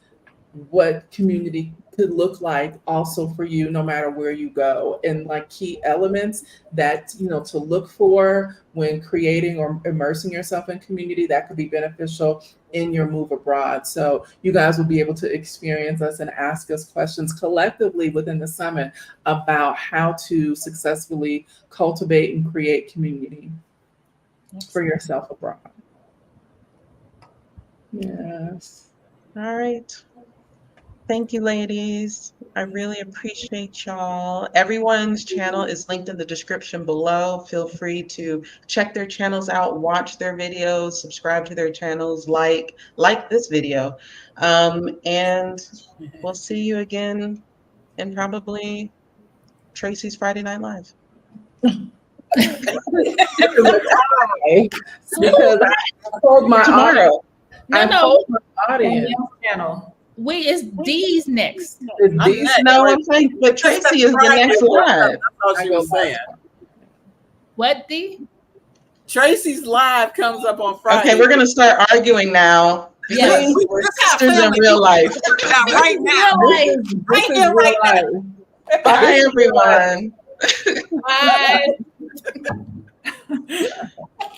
what community could look like also for you, no matter where you go, and like key elements that to look for when creating or immersing yourself in community that could be beneficial in your move abroad. So you guys will be able to experience us and ask us questions collectively within the summit about how to successfully cultivate and create community for yourself abroad. Yes. All right. Thank you, ladies. I really appreciate y'all. Everyone's channel is linked in the description below. Feel free to check their channels out, watch their videos, subscribe to their channels, like this video. And we'll see you again in probably Tracy's Friday Night Live. Because I told my Tomorrow. I told my audience. Channel. Wait, it's D's next. No, I'm saying, but Tracy is the next live. That's all she was saying. What, D? Tracy's live comes up on Friday. Okay, we're gonna start arguing now. Yes. Because we're sisters in real life. Right now. This is real life. Bye, everyone. Bye.